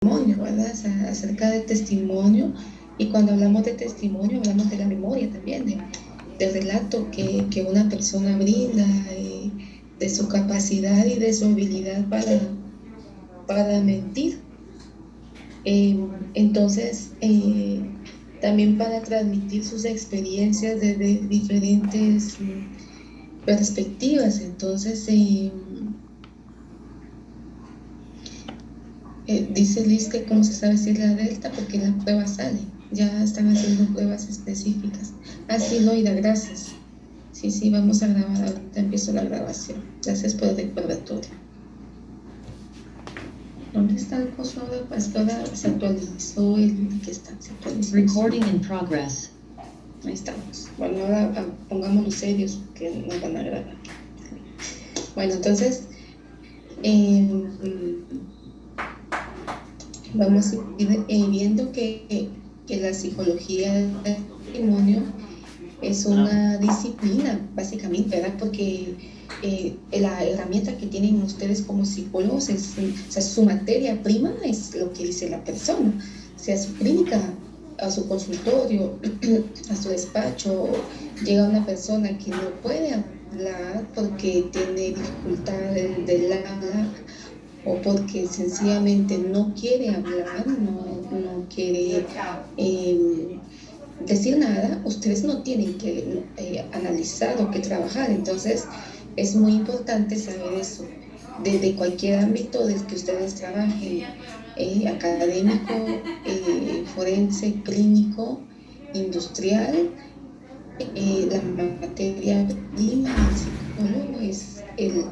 testimonio, ¿verdad? Acerca del testimonio. Y cuando hablamos de testimonio, hablamos de la memoria también, del relato que una persona brinda, de su capacidad y de su habilidad para mentir. Entonces, también para transmitir sus experiencias desde diferentes perspectivas. Entonces, dice Liz que cómo se sabe si es la delta, porque la prueba sale, ya están haciendo pruebas específicas. Así, Loida, gracias. Sí, vamos a grabar, ahorita empiezo la grabación. Gracias por el recordatorio. ¿Dónde está el coso ahora? Pues ahora se actualizó el que está, se actualizó. Recording in progress. Ahí estamos. Bueno, ahora pongámonos serios que nos van a grabar. Bueno, entonces vamos a ir viendo que la psicología del testimonio es una disciplina, básicamente, ¿verdad? Porque la herramienta que tienen ustedes como psicólogos es, o sea, su materia prima es lo que dice la persona, sea su clínica, a su consultorio, a su despacho, llega una persona que no puede hablar porque tiene dificultades del habla o porque sencillamente no quiere hablar, no quiere decir nada, ustedes no tienen que analizar o que trabajar. Entonces es muy importante saber eso desde cualquier ámbito del que ustedes trabajen, académico, forense, clínico, industrial. La materia prima del psicólogo es el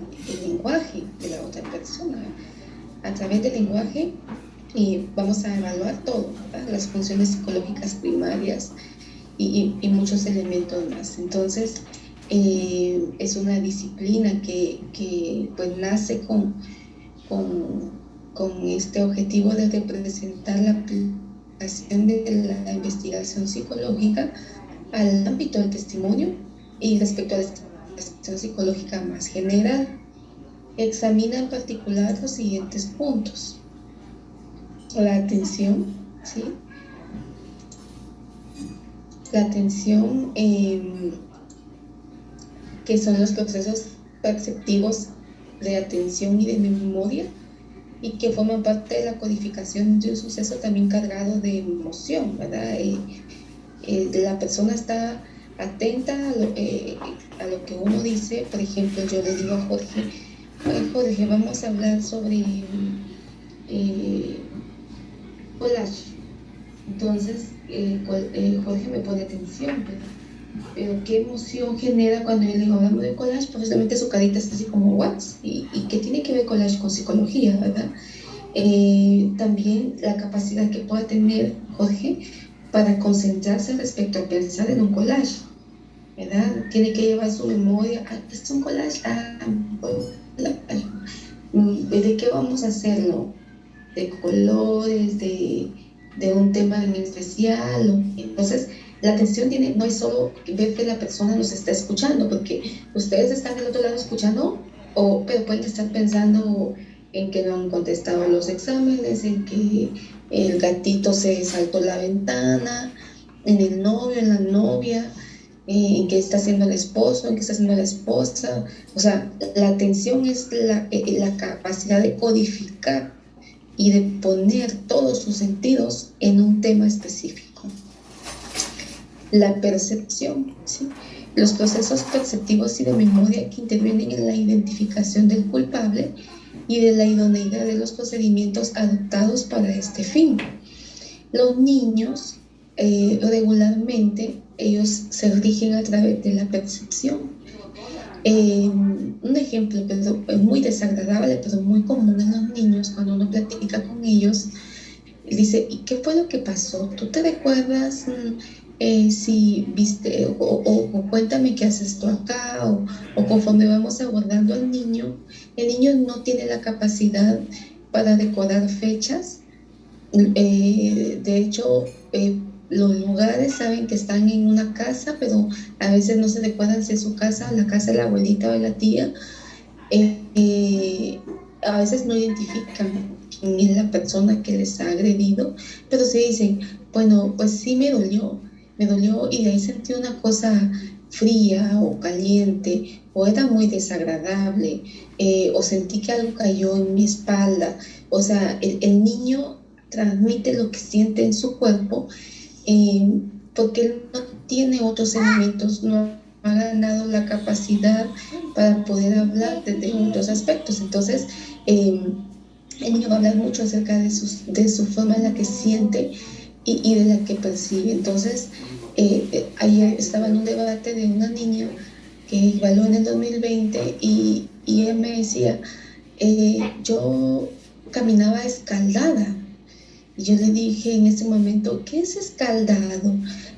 lenguaje de la otra persona. A través del lenguaje vamos a evaluar todo, ¿verdad? Las funciones psicológicas primarias y muchos elementos más. Entonces, es una disciplina que pues nace con este objetivo de representar la aplicación de la investigación psicológica al ámbito del testimonio y respecto a la investigación psicológica más general. Examina en particular los siguientes puntos: la atención, ¿sí? La atención, que son los procesos perceptivos de atención y de memoria, y que forman parte de la codificación de un suceso también cargado de emoción, ¿verdad? La persona está atenta a lo que uno dice. Por ejemplo, yo le digo a Jorge, Jorge, vamos a hablar sobre collage. Entonces, Jorge me pone atención, pero qué emoción genera cuando yo le digo, hablamos de collage, pues justamente su carita es así como, ¿what? ¿Y qué tiene que ver collage con psicología, verdad? También la capacidad que pueda tener Jorge para concentrarse respecto a pensar en un collage, ¿verdad? Tiene que llevar su memoria, es un collage, ¿de qué vamos a hacerlo? De colores, de un tema en especial. Entonces, la atención no es solo ver que la persona nos está escuchando, porque ustedes están del otro lado escuchando, pero pueden estar pensando en que no han contestado los exámenes, en que el gatito se saltó la ventana, en el novio, en la novia, en qué está haciendo el esposo, en qué está haciendo la esposa. O sea, la atención es la capacidad de codificar y de poner todos sus sentidos en un tema específico. La percepción, ¿sí? Los procesos perceptivos y de memoria que intervienen en la identificación del culpable y de la idoneidad de los procedimientos adoptados para este fin. Los niños, regularmente, ellos se rigen a través de la percepción. Un ejemplo muy desagradable, pero muy común en los niños, cuando uno platica con ellos, dice, ¿y qué fue lo que pasó? ¿Tú te recuerdas si viste o cuéntame qué haces tú acá? O conforme vamos abordando al niño, el niño no tiene la capacidad para recordar fechas. De hecho, los lugares saben que están en una casa, pero a veces no se recuerdan si es su casa, la casa de la abuelita o de la tía. A veces no identifican quién es la persona que les ha agredido, pero se dicen, bueno, pues sí me dolió y de ahí sentí una cosa fría o caliente, o era muy desagradable, o sentí que algo cayó en mi espalda. O sea, el niño transmite lo que siente en su cuerpo, eh, porque él no tiene otros elementos, no ha ganado la capacidad para poder hablar desde otros aspectos. Entonces, el niño va a hablar mucho acerca de su forma en la que siente y de la que percibe. Entonces, ayer estaba en un debate de una niña que evaluó en el 2020 y él me decía, yo caminaba escaldada. Y yo le dije en ese momento, ¿qué es escaldado?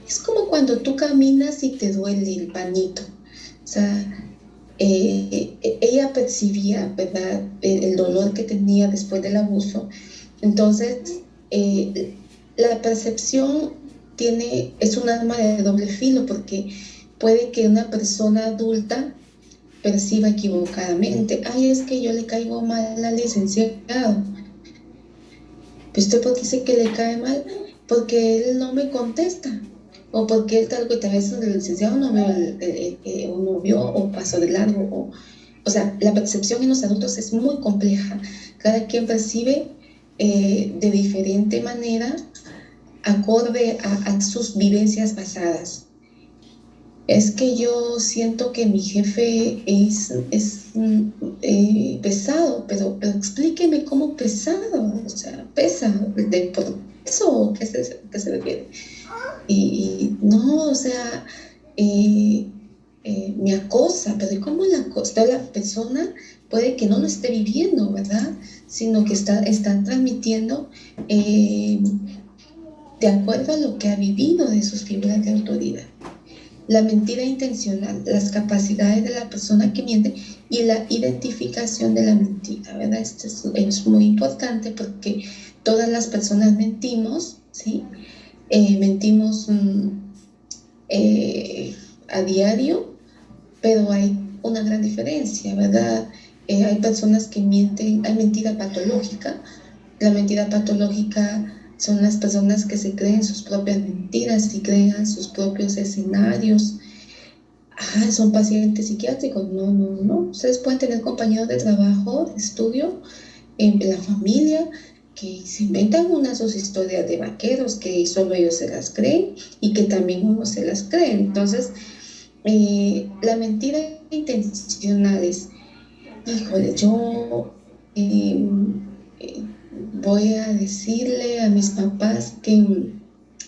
Es como cuando tú caminas y te duele el panito. O sea, ella percibía, ¿verdad?, el dolor que tenía después del abuso. Entonces, la percepción es un arma de doble filo porque puede que una persona adulta perciba equivocadamente, ay, es que yo le caigo mal al licenciado. Pues usted porque dice que le cae mal, porque él no me contesta, o porque él tal vez el licenciado no vio, o no vio, o pasó de largo, o sea, la percepción en los adultos es muy compleja. Cada quien percibe de diferente manera, acorde a sus vivencias pasadas. Es que yo siento que mi jefe es pesado, pero explíqueme cómo pesado, o sea, pesa, ¿de por eso qué se refiere? Y no, o sea, me acosa, pero ¿y cómo la acosa? La persona puede que no lo esté viviendo, ¿verdad? Sino que está transmitiendo de acuerdo a lo que ha vivido de sus figuras de autoridad. La mentira intencional, las capacidades de la persona que miente y la identificación de la mentira, ¿verdad? Esto es muy importante porque todas las personas mentimos, ¿sí? Mentimos a diario, pero hay una gran diferencia, ¿verdad? Hay personas que mienten, hay mentira patológica. La mentira patológica son las personas que se creen sus propias mentiras y crean sus propios escenarios. Son pacientes psiquiátricos. No. Ustedes pueden tener compañeros de trabajo, de estudio, en la familia, que se inventan sus historias de vaqueros, que solo ellos se las creen y que también uno se las cree. Entonces, la mentira intencional es, híjole, yo voy a decirle a mis papás que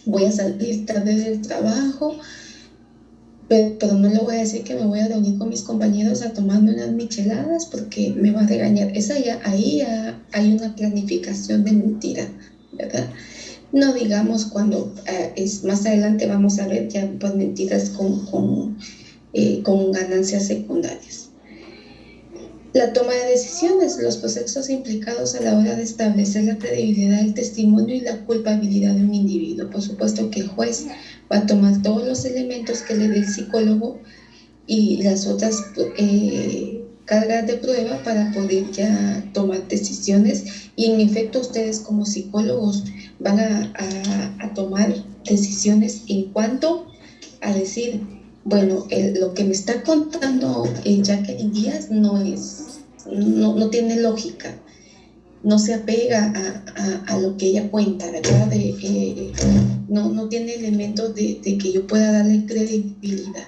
voy a salir tarde del trabajo, pero no le voy a decir que me voy a reunir con mis compañeros a tomarme unas micheladas porque me va a regañar. Ahí ya hay una planificación de mentira, ¿verdad? No digamos cuando más adelante vamos a ver ya pues mentiras con ganancias secundarias. La toma de decisiones, los procesos implicados a la hora de establecer la credibilidad del testimonio y la culpabilidad de un individuo. Por supuesto que el juez va a tomar todos los elementos que le dé el psicólogo y las otras cargas de prueba para poder ya tomar decisiones, y en efecto ustedes como psicólogos van a tomar decisiones en cuanto a decir, bueno, lo que me está contando Jacqueline Díaz no tiene lógica, no se apega a lo que ella cuenta, ¿verdad? No tiene elementos de que yo pueda darle credibilidad.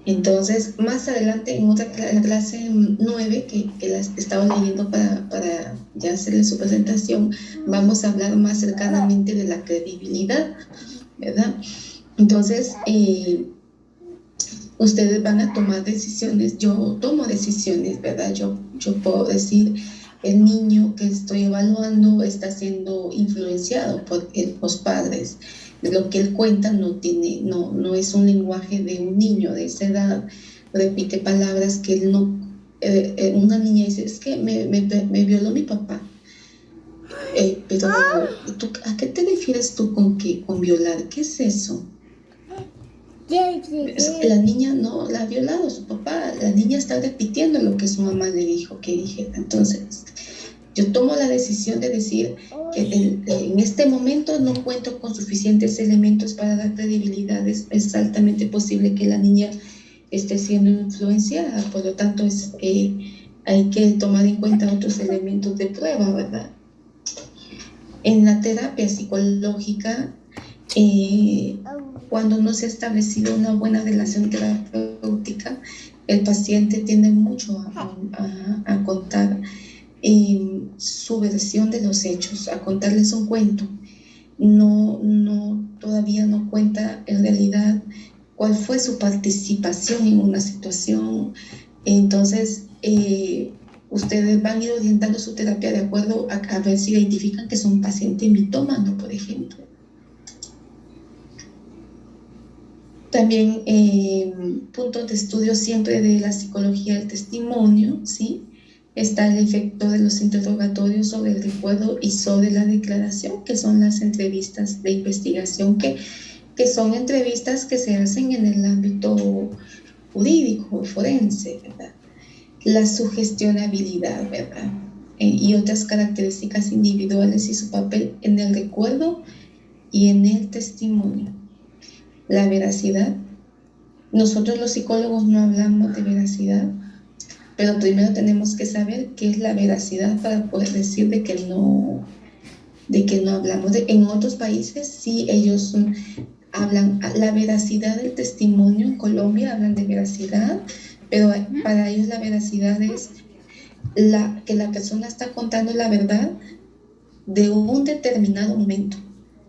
Entonces, más adelante en otra clase 9, que la estaba leyendo para ya hacerle su presentación, vamos a hablar más cercanamente de la credibilidad, ¿verdad? Entonces, ustedes van a tomar decisiones, yo tomo decisiones, ¿verdad? Yo puedo decir, el niño que estoy evaluando está siendo influenciado por los padres. Lo que él cuenta no es un lenguaje de un niño de esa edad, repite palabras que él no. Una niña dice, es que me violó mi papá. Pero ¿a qué te refieres tú con violar? ¿Qué es eso? La niña no la ha violado su papá, la niña está repitiendo lo que su mamá le dijo que dijera. Entonces, yo tomo la decisión de decir que en este momento no cuento con suficientes elementos para dar credibilidad. Es altamente posible que la niña esté siendo influenciada, por lo tanto hay que tomar en cuenta otros elementos de prueba, ¿verdad? En la terapia psicológica, cuando no se ha establecido una buena relación terapéutica, el paciente tiende mucho a contar su versión de los hechos, a contarles un cuento. Todavía no cuenta en realidad cuál fue su participación en una situación. Entonces, ustedes van a ir orientando su terapia de acuerdo a ver si identifican que es un paciente mitómano, por ejemplo. También puntos de estudio siempre de la psicología del testimonio, ¿sí? Está el efecto de los interrogatorios sobre el recuerdo y sobre la declaración, que son las entrevistas de investigación, que son entrevistas que se hacen en el ámbito jurídico, forense, ¿verdad? La sugestionabilidad, ¿verdad? Y otras características individuales y su papel en el recuerdo y en el testimonio. La veracidad. Nosotros los psicólogos no hablamos de veracidad, pero primero tenemos que saber qué es la veracidad para poder decir de que no hablamos. En otros países sí, ellos hablan la veracidad del testimonio. En Colombia hablan de veracidad, pero para ellos la veracidad es que la persona está contando la verdad de un determinado momento,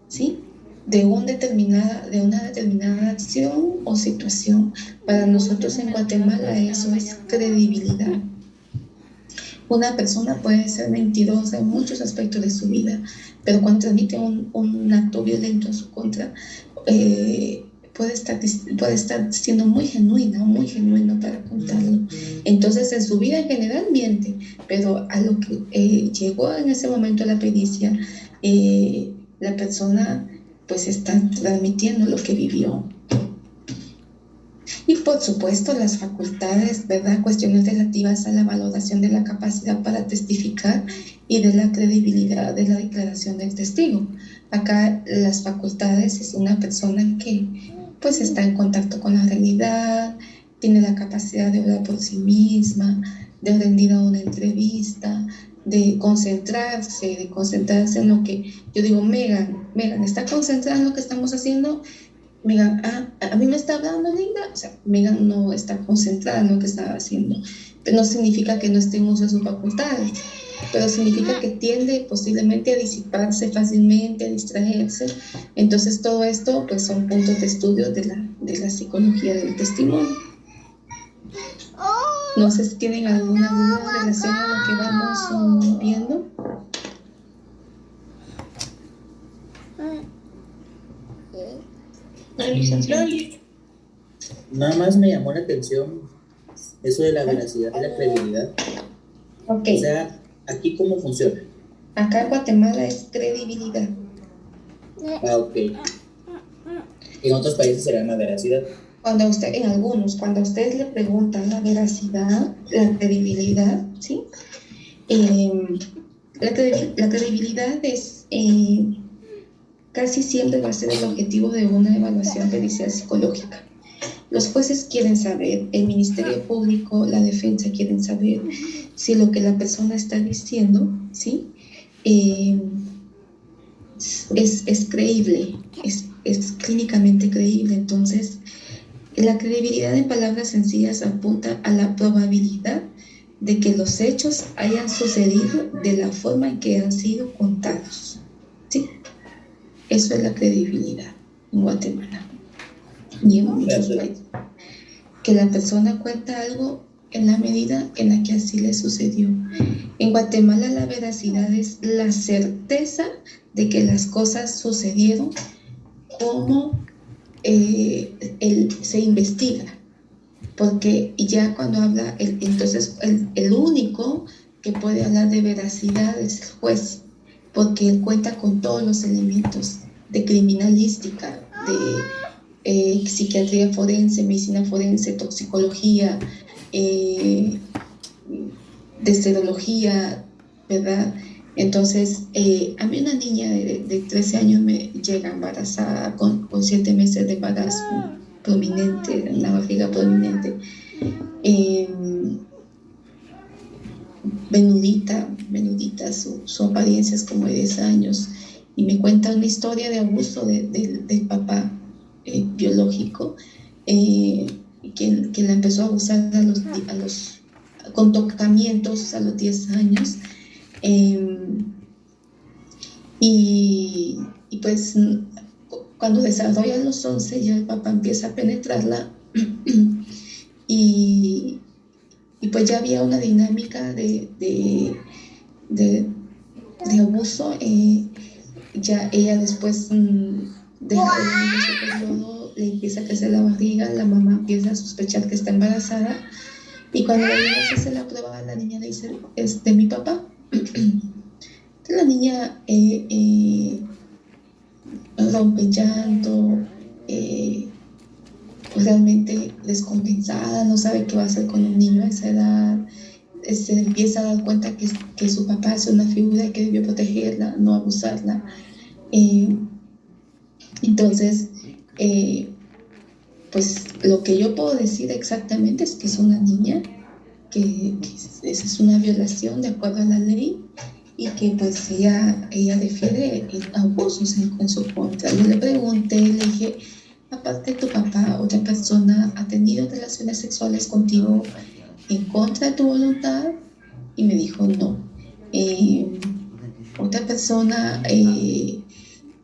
¿sí? De una determinada acción o situación. Para nosotros en Guatemala eso es credibilidad. Una persona puede ser mentirosa en muchos aspectos de su vida, pero cuando transmite un acto violento en su contra, puede estar siendo muy genuino para contarlo. Entonces, en su vida en general miente, pero a lo que llegó en ese momento a la pericia, la persona pues está transmitiendo lo que vivió. Y por supuesto las facultades, ¿verdad? Cuestiones relativas a la valoración de la capacidad para testificar y de la credibilidad de la declaración del testigo. Acá las facultades es una persona que pues está en contacto con la realidad, tiene la capacidad de hablar por sí misma, de rendir a una entrevista, de concentrarse en lo que yo digo. Megan, ¿está concentrada en lo que estamos haciendo? Megan, a mí me está hablando Linda. O sea, Megan no está concentrada en lo que está haciendo, pero no significa que no esté en uso de sus facultades, pero significa que tiende posiblemente a disiparse fácilmente, a distraerse. Entonces todo esto pues son puntos de estudio de la psicología del testimonio. No sé si tienen alguna duda en relación a lo que vamos viendo. Nada más me llamó la atención eso de la veracidad y la credibilidad. Okay. O sea, ¿aquí cómo funciona? Acá en Guatemala es credibilidad. Ok. En otros países se llama veracidad. Cuando a ustedes le preguntan la veracidad, la credibilidad, ¿sí? La credibilidad es casi siempre va a ser el objetivo de una evaluación pericial psicológica. Los jueces quieren saber, el Ministerio Público, la defensa quieren saber si lo que la persona está diciendo, ¿sí? Es creíble, es clínicamente creíble. Entonces, la credibilidad en palabras sencillas apunta a la probabilidad de que los hechos hayan sucedido de la forma en que han sido contados, ¿sí? Eso es la credibilidad en Guatemala y en muchos países. Que la persona cuenta algo en la medida en la que así le sucedió. En Guatemala la veracidad es la certeza de que las cosas sucedieron como se investiga, porque ya cuando habla, entonces el único que puede hablar de veracidad es el juez, porque él cuenta con todos los elementos de criminalística, de psiquiatría forense, medicina forense, toxicología, de serología, ¿verdad? Entonces, a mí una niña de 13 años me llega embarazada con 7 meses de embarazo prominente, una barriga prominente, eh, menudita, su apariencia es como de 10 años, y me cuenta una historia de abuso del papá biológico, que la empezó a abusar con tocamientos a los 10 años. Y pues cuando desarrolla los 11 ya el papá empieza a penetrarla y pues ya había una dinámica de abuso. Ya ella después deja de venir su periodo, le empieza a crecer la barriga, la mamá empieza a sospechar que está embarazada, y cuando la niña se hace la prueba, la niña le dice, es de mi papá. Entonces la niña rompe en llanto, pues realmente descompensada, no sabe qué va a hacer con un niño a esa edad. Se empieza a dar cuenta que su papá es una figura que debió protegerla, no abusarla. Entonces, pues lo que yo puedo decir exactamente es que es una niña, que esa es una violación de acuerdo a la ley, y que pues ella defiende abusos en su contra. Yo le pregunté, le dije, aparte de tu papá, ¿otra persona ha tenido relaciones sexuales contigo en contra de tu voluntad? Y me dijo, no. Otra persona,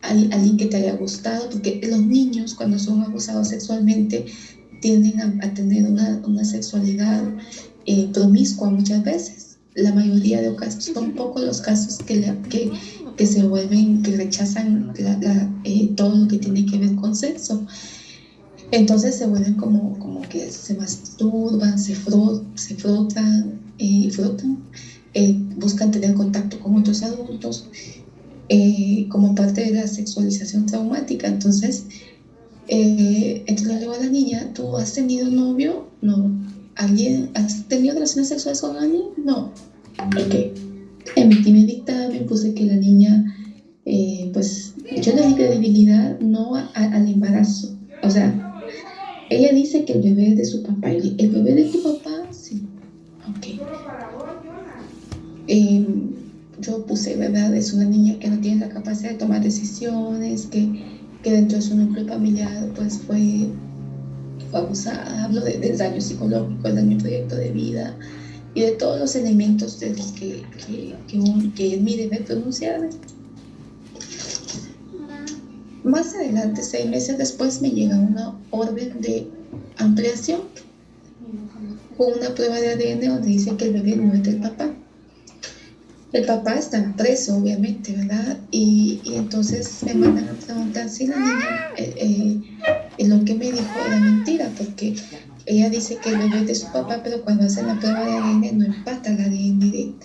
alguien que te haya gustado, porque los niños cuando son abusados sexualmente tienden a tener una sexualidad promiscua muchas veces. La mayoría de ocasiones son pocos los casos que se vuelven, que rechazan todo lo que tiene que ver con sexo. Entonces se vuelven como que se masturban, se frotan, buscan tener contacto con otros adultos, como parte de la sexualización traumática. Entonces le digo a la niña, ¿tú has tenido novio? No. ¿Has tenido relaciones sexuales con alguien? No. Ok. Emití mi dictamen, puse que la niña, pues yo le di credibilidad no al embarazo. O sea, ella dice que el bebé es de su papá. ¿El bebé de tu papá? Sí. Ok. Yo puse, ¿verdad? Es una niña que no tiene la capacidad de tomar decisiones, que dentro de su núcleo familiar pues fue abusada. Hablo del daño psicológico, el daño proyecto de vida y de todos los elementos de los que es mi deber pronunciar. Más adelante, 6 meses después, me llega una orden de ampliación con una prueba de ADN donde dice que el bebé no es del papá. El papá está preso, obviamente, ¿verdad? Y entonces me mandan a preguntar si la niña, lo que me dijo era mentira, porque ella dice que el bebé es de su papá, pero cuando hacen la prueba de ADN no empata el ADN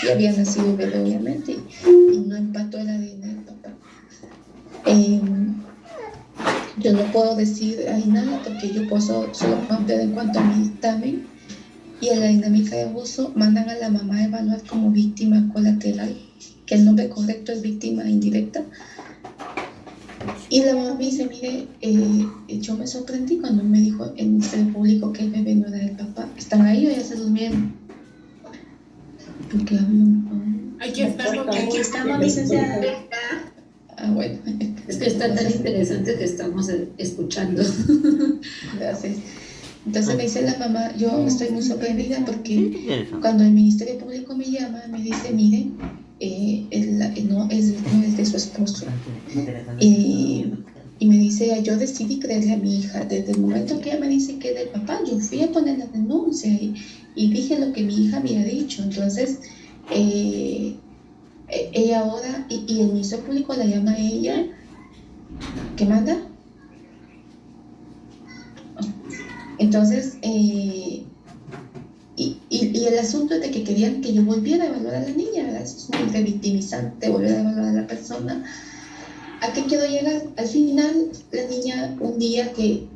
ya había nacido el bebé, obviamente, y no empató el ADN del papá. Yo no puedo decir ahí nada, porque yo puedo solo ampliar en cuanto a mi dictamen. Y en la dinámica de abuso mandan a la mamá a evaluar como víctima colateral, que el nombre correcto es víctima indirecta. Y la mamá me dice, mire, yo me sorprendí cuando me dijo el Ministerio Público que el bebé no era del papá. ¿Están ahí o ya se durmieron? Porque Aquí estamos, licenciada. Bueno. Es que está tan interesante que estamos escuchando. Gracias. Entonces me dice la mamá, yo estoy muy sorprendida porque cuando el Ministerio Público me llama, me dice, mire, no es de su esposo. Y me dice, yo decidí creerle a mi hija. Desde el momento que ella me dice que es del papá, yo fui a poner la denuncia y dije lo que mi hija había dicho. Entonces, ella ahora, y el Ministerio Público la llama a ella, ¿qué manda? Entonces, y el asunto es de que querían que yo volviera a evaluar a la niña, ¿verdad? Es muy revictimizante volver a evaluar a la persona. ¿A qué quiero llegar? Al final, la niña, un día que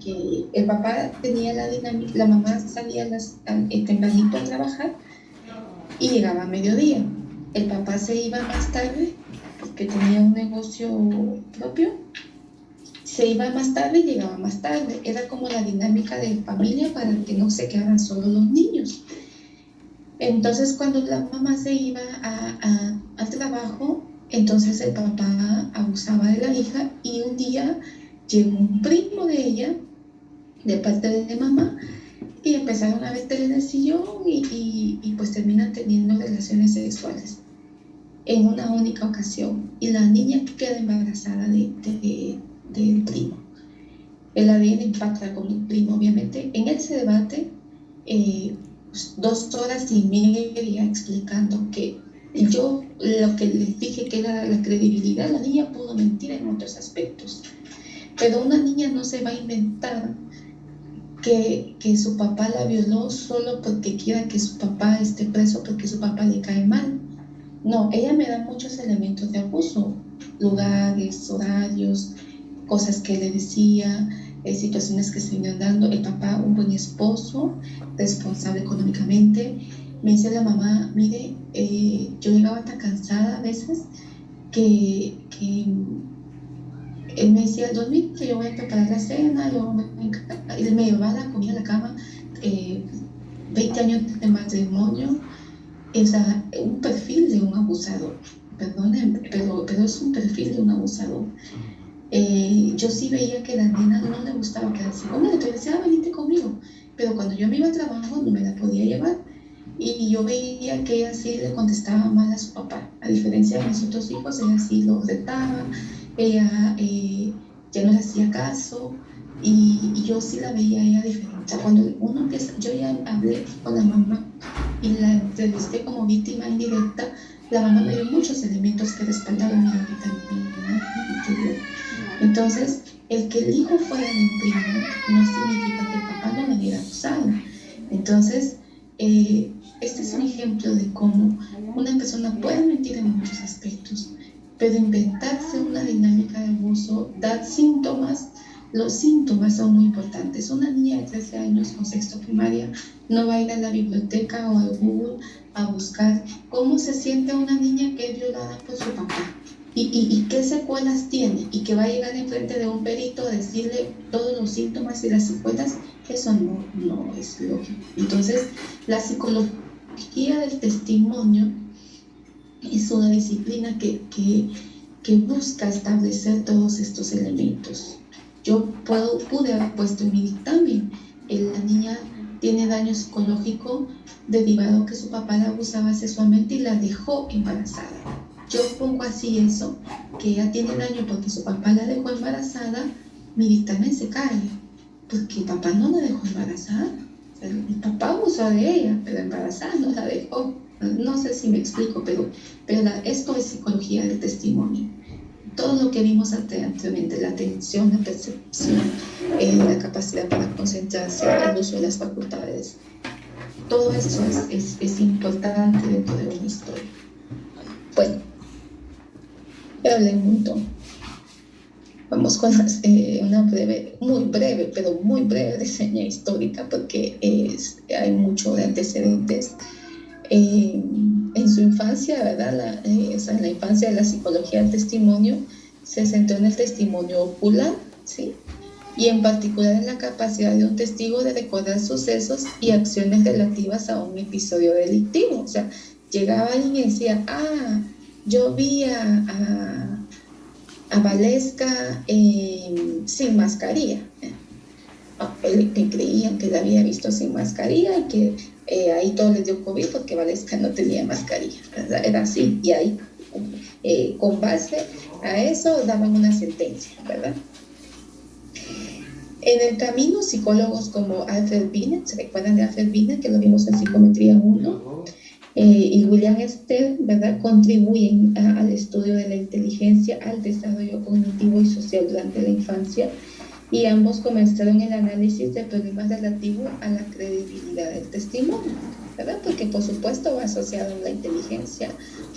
el papá tenía la dinámica, la mamá salía tempranito a trabajar, y llegaba a mediodía. El papá se iba más tarde porque tenía un negocio propio, se iba más tarde y llegaba más tarde. Era como la dinámica de familia para que no se quedaran solo los niños. Entonces cuando la mamá se iba al trabajo, entonces el papá abusaba de la hija y un día llegó un primo de ella, de parte de mamá, y empezaron a meter en el sillón y pues terminan teniendo relaciones sexuales en una única ocasión. Y la niña queda embarazada del primo. El ADN impacta con el primo, obviamente. En ese debate, 2 horas y media explicando que yo lo que les dije que era la credibilidad, la niña pudo mentir en otros aspectos. Pero una niña no se va a inventar que su papá la violó solo porque quiera que su papá esté preso porque su papá le cae mal. No, ella me da muchos elementos de abuso, lugares, horarios, cosas que le decía, situaciones que se venían dando. El papá, un buen esposo, responsable económicamente. Me dice la mamá, mire, yo llegaba tan cansada a veces que él me decía, dormir, que yo voy a preparar la cena, él me llevaba la comida a la cama, 20 años de matrimonio, es un perfil de un abusador, perdonen, pero es un perfil de un abusador. Yo sí veía que a la nena no le gustaba quedarse conmigo, entonces decía, venite conmigo, pero cuando yo me iba a trabajo no me la podía llevar, y yo veía que ella sí le contestaba mal a su papá, a diferencia de mis otros hijos, ella sí lo retaba, ella ya no le hacía caso, y yo sí la veía a ella diferente. O sea, cuando uno empieza, yo ya hablé con la mamá y la entrevisté como víctima indirecta, la mamá me dio muchos elementos que respaldaron mi interior. Entonces, el que el hijo fuera mi primo no significa que el papá no me hubiera abusado. Entonces, este es un ejemplo de cómo una persona puede mentir en muchos aspectos, pero inventarse una dinámica de abuso da síntomas. Los síntomas son muy importantes. Una niña de 13 años con sexto primaria no va a ir a la biblioteca o al Google a buscar cómo se siente una niña que es violada por su papá y qué secuelas tiene, y que va a llegar enfrente de un perito a decirle todos los síntomas y las secuelas. Eso no es lógico. Entonces, la psicología del testimonio es una disciplina que busca establecer todos estos elementos. Yo pude haber puesto en mi dictamen, la niña tiene daño psicológico derivado que su papá la abusaba sexualmente y la dejó embarazada. Yo pongo así eso, que ella tiene daño porque su papá la dejó embarazada, mi dictamen se cae, porque el papá no la dejó embarazada. El papá abusó de ella, pero embarazada no la dejó. No sé si me explico, pero esto es psicología del testimonio. Todo lo que vimos anteriormente, la atención, la percepción, la capacidad para concentrarse, el uso de las facultades, todo esto es importante dentro de una historia. Bueno, ya hablé un montón. Vamos con una muy breve reseña histórica, porque hay mucho de antecedentes. En su infancia, ¿verdad? La infancia de la psicología del testimonio se centró en el testimonio ocular, ¿sí? Y en particular en la capacidad de un testigo de recordar sucesos y acciones relativas a un episodio delictivo. O sea, llegaba alguien y decía, yo vi a Valesca sin mascarilla. Él creían que la había visto sin mascarilla y que ahí todo les dio COVID porque Valesca no tenía mascarilla, ¿verdad? Era así, y ahí con base a eso daban una sentencia, ¿verdad? En el camino, psicólogos como Alfred Binet, ¿se recuerdan de Alfred Binet, que lo vimos en Psicometría 1? Y William Esther, ¿verdad?, contribuyen al estudio de la inteligencia, al desarrollo cognitivo y social durante la infancia, y ambos comenzaron el análisis de problemas relativos a la credibilidad del testimonio, ¿verdad? Porque por supuesto va asociado a la inteligencia,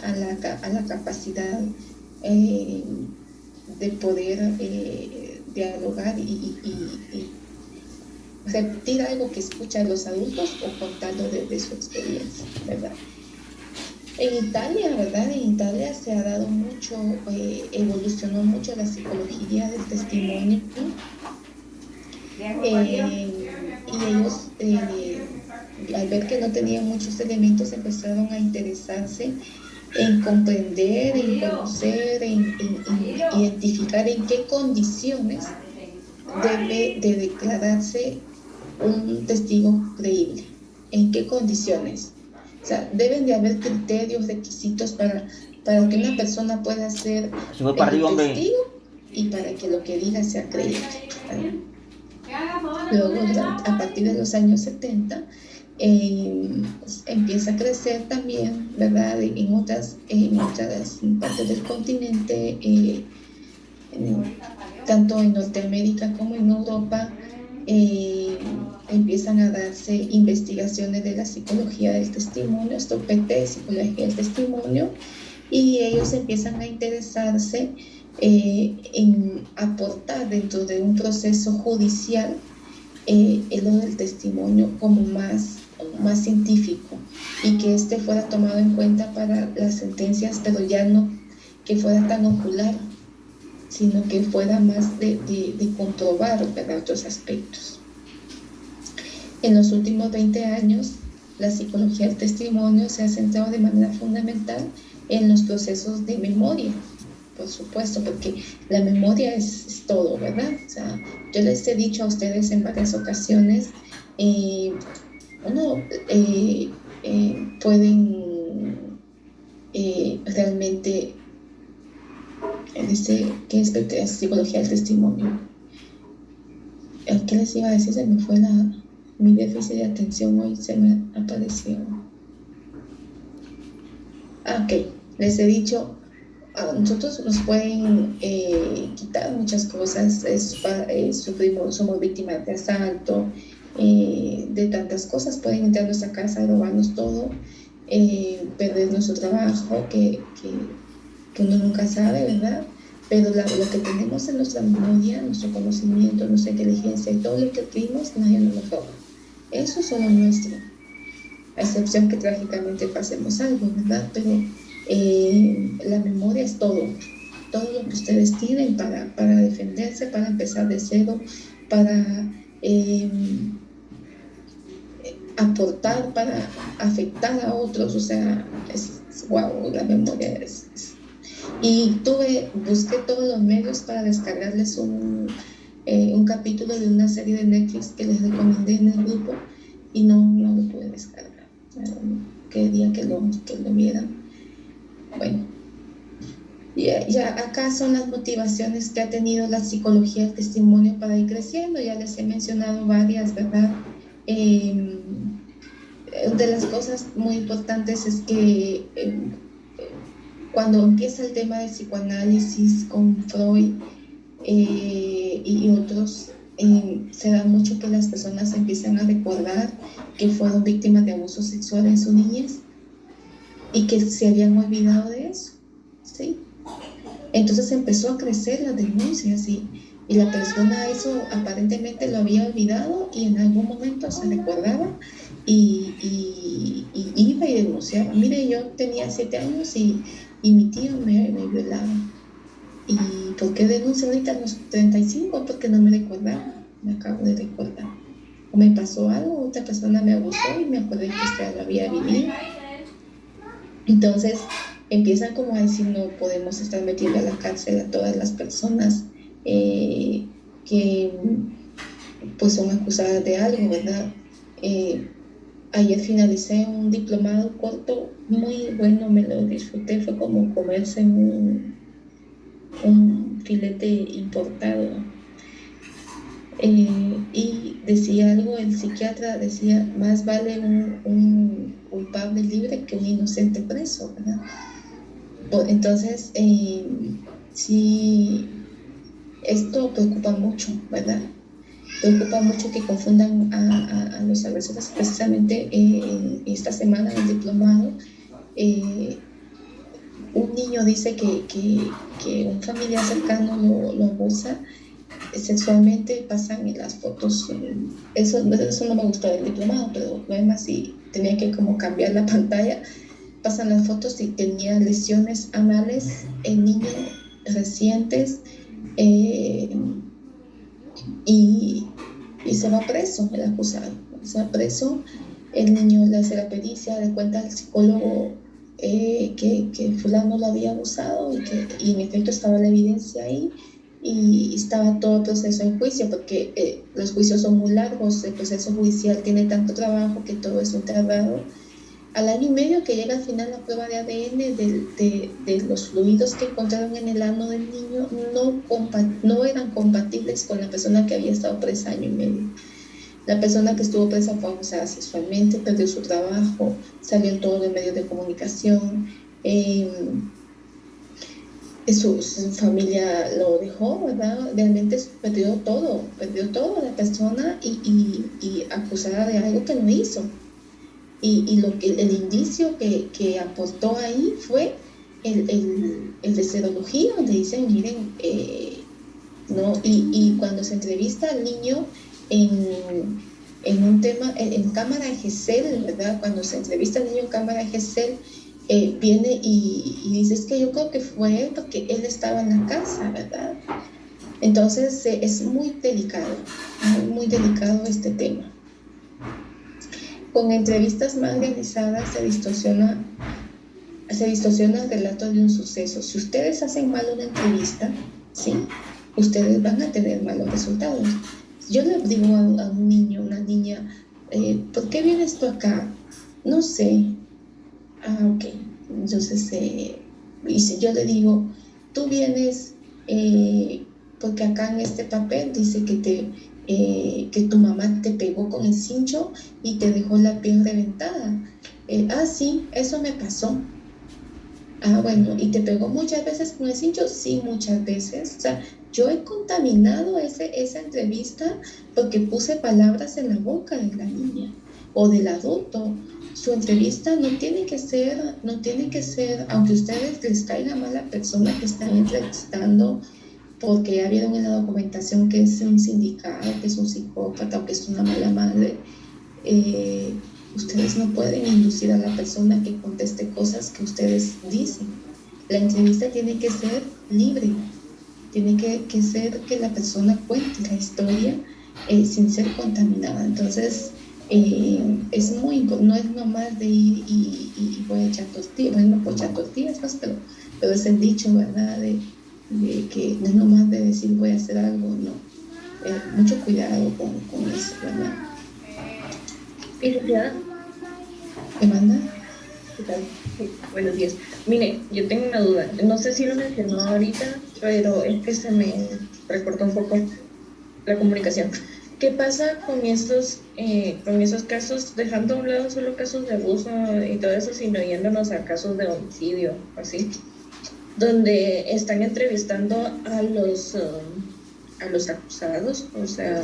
a la capacidad de poder dialogar y repetir algo que escuchan los adultos o contarlo desde su experiencia, ¿verdad? En Italia, ¿verdad? En Italia se ha dado mucho, evolucionó mucho la psicología del testimonio, y ellos, al ver que no tenían muchos elementos, empezaron a interesarse en comprender, en conocer, en identificar en qué condiciones debe de declararse un testigo creíble. ¿En qué condiciones? O sea, deben de haber criterios, requisitos para que una persona pueda ser testigo y para que lo que diga sea creíble, ¿verdad? Luego, a partir de los años 70, empieza a crecer también, ¿verdad? En otras partes del continente, tanto en Norteamérica como en Europa, empiezan a darse investigaciones de la psicología del testimonio, esto PT, psicología del testimonio, y ellos empiezan a interesarse en aportar dentro de un proceso judicial lo del testimonio como más científico, y que fuera tomado en cuenta para las sentencias, pero ya no que fuera tan ocular, sino que fuera más de comprobar, ¿verdad?, otros aspectos. En los últimos 20 años, la psicología del testimonio se ha centrado de manera fundamental en los procesos de memoria, por supuesto, porque la memoria es todo, ¿verdad? O sea, yo les he dicho a ustedes en varias ocasiones, pueden realmente, dice, ¿qué es psicología del testimonio? ¿Qué les iba a decir? Se me fue mi déficit de atención hoy, se me apareció. Ok, les he dicho, a nosotros nos pueden quitar muchas cosas, somos víctimas de asalto, de tantas cosas, pueden entrar a nuestra casa, robarnos todo, perder nuestro trabajo, que uno nunca sabe, ¿verdad? Pero lo que tenemos en nuestra memoria, nuestro conocimiento, nuestra inteligencia y todo lo que adquirimos, nadie nos lo roba. Eso es solo nuestro, a excepción que trágicamente pasemos algo, ¿verdad? Pero la memoria es todo lo que ustedes tienen para defenderse, para empezar de cero, para aportar, para afectar a otros. O sea, wow, la memoria es. Y busqué todos los medios para descargarles un capítulo de una serie de Netflix que les recomendé en el grupo, y no lo pude descargar. Quería que lo vieran. Bueno, ya acá son las motivaciones que ha tenido la psicología del testimonio para ir creciendo. Ya les he mencionado varias, ¿verdad? De las cosas muy importantes es que cuando empieza el tema del psicoanálisis con Freud y otros, se da mucho que las personas empiezan a recordar que fueron víctimas de abuso sexual en su niñez y que se habían olvidado de eso, ¿sí? Entonces empezó a crecer las denuncias y la persona eso aparentemente lo había olvidado, y en algún momento se recordaba y iba y denunciaba. Mire, yo tenía 7 años y mi tío me violaba. ¿Y por qué denuncio ahorita a los 35? Porque no me recordaba, me acabo de recordar. O me pasó algo, otra persona me abusó y me acordé que usted lo había vivido. Entonces empiezan como a decir, no podemos estar metiendo a la cárcel a todas las personas que pues son acusadas de algo, ¿verdad? Ayer finalicé un diplomado corto, muy bueno, me lo disfruté, fue como comerse un filete importado. Y decía algo, el psiquiatra decía, más vale un culpable libre que un inocente preso, ¿verdad? Entonces, sí, esto preocupa mucho, ¿verdad? Preocupa mucho que confundan a los agresores. Precisamente esta semana en el diplomado, un niño dice que un familiar cercano lo abusa sexualmente, pasan en las fotos. Eso no me gustó del diplomado, pero lo demás sí tenía que como cambiar la pantalla pasan las fotos y tenía lesiones anales, el niño recientes, eh, y se va preso el acusado, se va preso. El niño le hace la pericia, le cuenta al psicólogo que fulano lo había abusado y en efecto estaba la evidencia ahí y estaba todo el proceso en juicio, porque los juicios son muy largos, el proceso judicial tiene tanto trabajo que todo es un tardado. Al año y medio que llega al final la prueba de ADN de los fluidos que encontraron en el ano del niño no eran compatibles con la persona que había estado presa año y medio. La persona que estuvo presa fue abusada sexualmente, perdió su trabajo, salió en todos los medios de comunicación, su familia lo dejó, ¿verdad? Realmente perdió todo la persona y acusada de algo que no hizo. Y el indicio que aportó ahí fue el de serología, donde dicen, miren, ¿no? Y cuando se entrevista al niño en un tema, en cámara de GESEL, ¿verdad? Cuando se entrevista al niño en cámara de GESEL, viene y dice, es que yo creo que fue él porque él estaba en la casa, ¿verdad? Entonces es muy delicado este tema. Con entrevistas mal realizadas se distorsiona el relato de un suceso. Si ustedes hacen mal una entrevista, ¿sí?, ustedes van a tener malos resultados. Yo le digo a un niño, una niña, ¿por qué vienes tú acá? No sé. Ok. Entonces, yo le digo, tú vienes porque acá en este papel dice que tu mamá te pegó con el cincho y te dejó la piel reventada. Sí, eso me pasó. Bueno, ¿y te pegó muchas veces con el cincho? Sí, muchas veces. O sea, yo he contaminado esa entrevista porque puse palabras en la boca de la niña o del adulto. Su entrevista no tiene que ser, aunque ustedes les caiga mal a la persona que están entrevistando, porque ya vieron en la documentación que es un sindicato, que es un psicópata o que es una mala madre, ustedes no pueden inducir a la persona que conteste cosas que ustedes dicen. La entrevista tiene que ser libre, tiene que ser que la persona cuente la historia sin ser contaminada. Entonces, es no es nomás de ir y voy a echar tortillas, bueno, no puedo echar tortillas, pues, pero es el dicho, ¿verdad? De que no es nomás de decir voy a hacer algo, no. Mucho cuidado con eso, ¿verdad? Licenciada. ¿Me manda? ¿Qué tal? Sí, buenos días. Mire, yo tengo una duda. No sé si lo mencionó ahorita, pero es que se me recortó un poco la comunicación. ¿Qué pasa con esos casos, dejando a un lado solo casos de abuso y todo eso, sino yéndonos a casos de homicidio, así, donde están entrevistando a los acusados, o sea,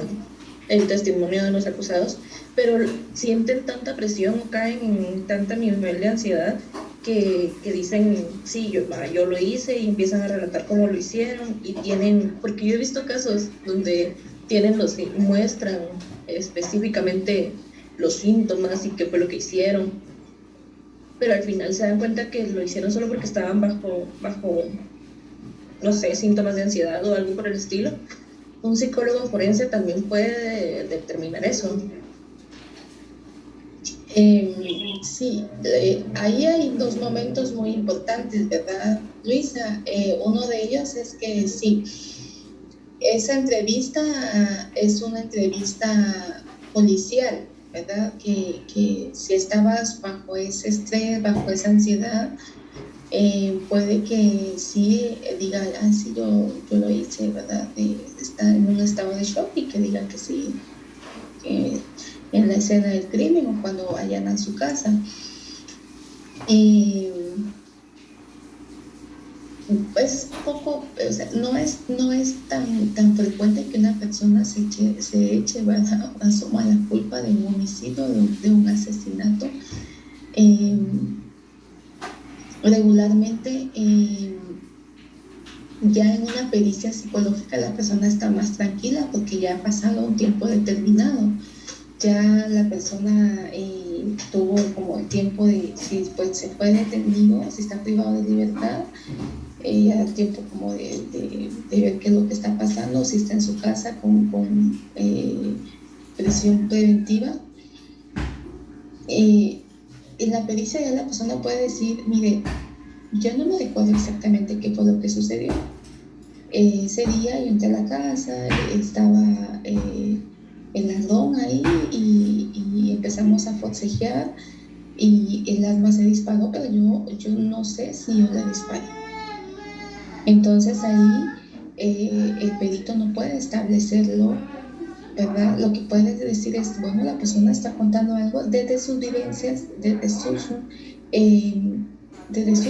el testimonio de los acusados, pero sienten tanta presión o caen en tanta nivel de ansiedad que dicen, sí, yo lo hice, y empiezan a relatar cómo lo hicieron, y porque yo he visto casos donde muestran específicamente los síntomas y qué fue lo que hicieron, pero al final se dan cuenta que lo hicieron solo porque estaban bajo no sé, síntomas de ansiedad o algo por el estilo. Un psicólogo forense también puede determinar eso. Sí, ahí hay dos momentos muy importantes, ¿verdad, Luisa? Uno de ellos es que sí, esa entrevista es una entrevista policial, ¿verdad? Que si estabas bajo ese estrés, bajo esa ansiedad, puede que sí diga, sí, yo lo hice, ¿verdad? De estar en un estado de shock y que diga que sí, que en la escena del crimen o cuando allanan su casa. Pues poco, o sea, no es tan frecuente que una persona se eche, ¿verdad?, asuma la culpa de un homicidio, de un asesinato. Regularmente, ya en una pericia psicológica la persona está más tranquila porque ya ha pasado un tiempo determinado. ya la persona tuvo como el tiempo de, si pues, se fue detenido, si está privado de libertad, ya el tiempo como de ver qué es lo que está pasando, si está en su casa con prisión preventiva. En la pericia ya la persona puede decir, mire, yo no me recuerdo exactamente qué fue lo que sucedió. Ese día yo entré a la casa, estaba el ladrón ahí y empezamos a forcejear y el arma se disparó, pero yo no sé si yo la disparé. Entonces ahí el perito no puede establecerlo, ¿verdad? Lo que puede decir es, bueno, la persona está contando algo desde sus vivencias, desde su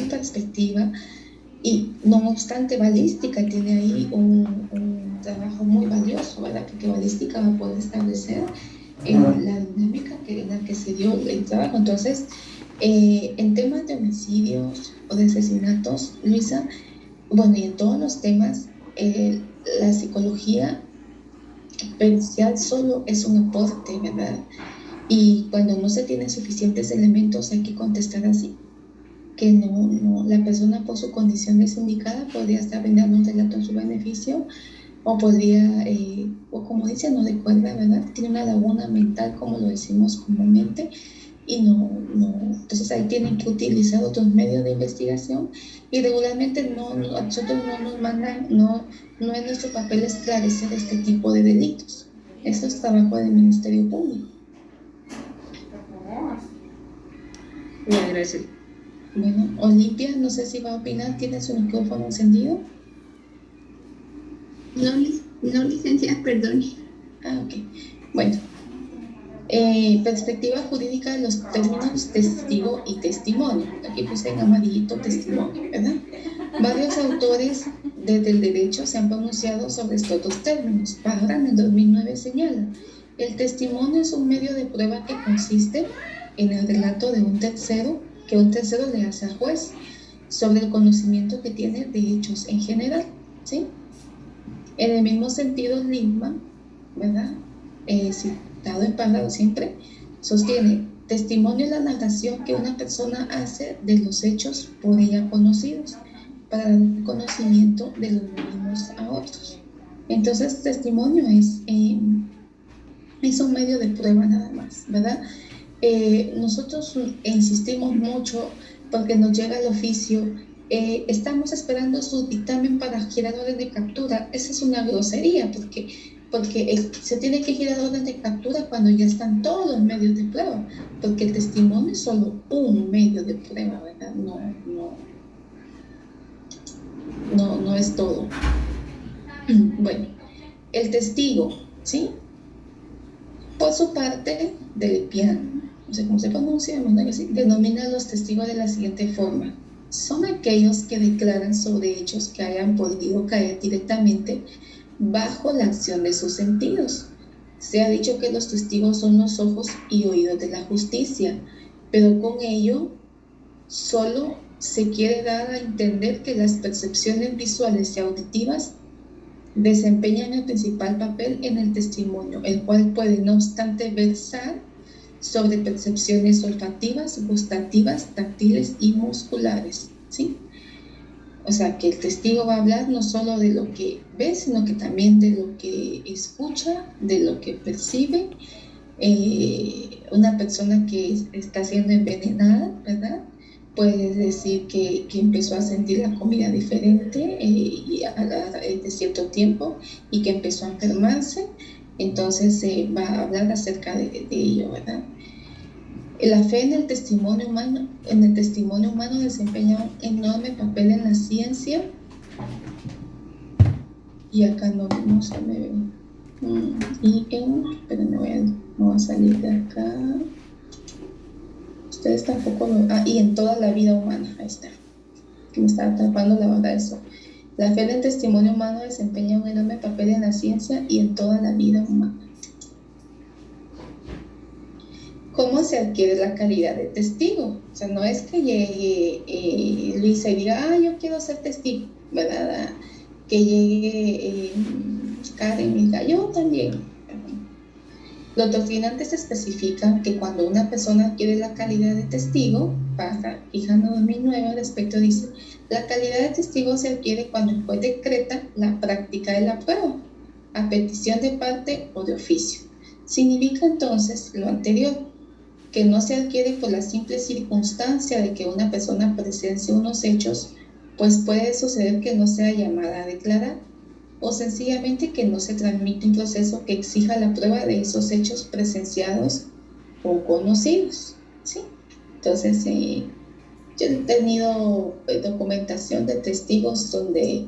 perspectiva, y no obstante balística tiene ahí un trabajo muy valioso, ¿verdad? Porque balística va a poder establecer la dinámica en la que se dio el trabajo. Entonces, en temas de homicidios o de asesinatos, Luisa, bueno, y en todos los temas, la psicología pericial solo es un aporte, ¿verdad? Y cuando no se tienen suficientes elementos hay que contestar así, que no, la persona por su condición desindicada podría estar brindando un relato en su beneficio o podría, o como dice, no recuerda, ¿verdad? Tiene una laguna mental, como lo decimos comúnmente, y entonces ahí tienen que utilizar otros medios de investigación y regularmente a nosotros no nos mandan, no es nuestro papel esclarecer este tipo de delitos. Eso es trabajo del Ministerio Público. Bien, gracias. Bueno, Olimpia, no sé si va a opinar, ¿tiene su micrófono encendido? No, licenciada, perdone. Ok. Bueno, perspectiva jurídica de los términos testigo y testimonio. Aquí puse en amarillito testimonio, ¿verdad? Varios autores desde el derecho se han pronunciado sobre estos dos términos. Parra en el 2009 señala, el testimonio es un medio de prueba que consiste en el relato de un tercero que un tercero le hace al juez sobre el conocimiento que tiene de hechos en general, ¿sí? En el mismo sentido, Lindman, ¿verdad? Citado en Parra siempre, sostiene, testimonio es la narración que una persona hace de los hechos por ella conocidos, para dar conocimiento de los mismos a otros. Entonces, testimonio es un medio de prueba nada más, ¿verdad? Nosotros insistimos mucho porque nos llega el oficio, estamos esperando su dictamen para girar orden de captura. Esa es una grosería porque se tiene que girar orden de captura cuando ya están todos los medios de prueba, porque el testimonio es solo un medio de prueba, ¿verdad? No es todo. Bueno, el testigo, ¿sí? Por su parte, Delpian, no sé cómo se pronuncia, denomina a los testigos de la siguiente forma. Son aquellos que declaran sobre hechos que hayan podido caer directamente bajo la acción de sus sentidos. Se ha dicho que los testigos son los ojos y oídos de la justicia, pero con ello solo se quiere dar a entender que las percepciones visuales y auditivas desempeñan el principal papel en el testimonio, el cual puede, no obstante, versar sobre percepciones olfativas, gustativas, táctiles y musculares, ¿sí? O sea, que el testigo va a hablar no solo de lo que ve, sino que también de lo que escucha, de lo que percibe. Una persona que está siendo envenenada, ¿verdad? Puede decir que empezó a sentir la comida diferente de cierto tiempo y que empezó a enfermarse. Entonces va a hablar acerca de ello, ¿verdad? La fe en el testimonio humano desempeña un enorme papel en la ciencia. Y acá no se me ve. Pero me voy a salir de acá. Ustedes tampoco lo... y en toda la vida humana, ahí está. Que me estaba tapando la verdad eso. La fe en el testimonio humano desempeña un enorme papel en la ciencia y en toda la vida humana. ¿Cómo se adquiere la calidad de testigo? O sea, no es que llegue Luisa y diga, yo quiero ser testigo, ¿verdad? Que llegue Karen y diga, yo también. Los doctrinantes especifican que cuando una persona adquiere la calidad de testigo, pasa fijando 2009 al respecto, dice, la calidad de testigo se adquiere cuando el juez decreta la práctica de la prueba, a petición de parte o de oficio. Significa entonces lo anterior, que no se adquiere por la simple circunstancia de que una persona presencie unos hechos, pues puede suceder que no sea llamada a declarar, o sencillamente que no se transmite un proceso que exija la prueba de esos hechos presenciados o conocidos, ¿sí? Entonces, yo he tenido documentación de testigos donde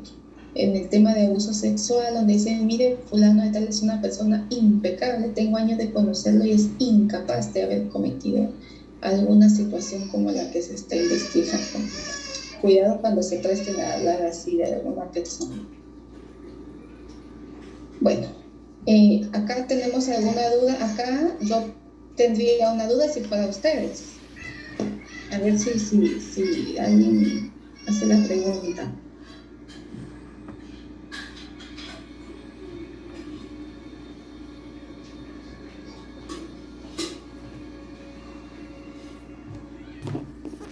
en el tema de abuso sexual, donde dicen, mire, fulano de tal es una persona impecable, tengo años de conocerlo y es incapaz de haber cometido alguna situación como la que se está investigando. Cuidado cuando se presten a hablar así de alguna persona. Bueno, acá tenemos alguna duda. Acá yo tendría una duda si fuera ustedes. A ver si alguien hace la pregunta.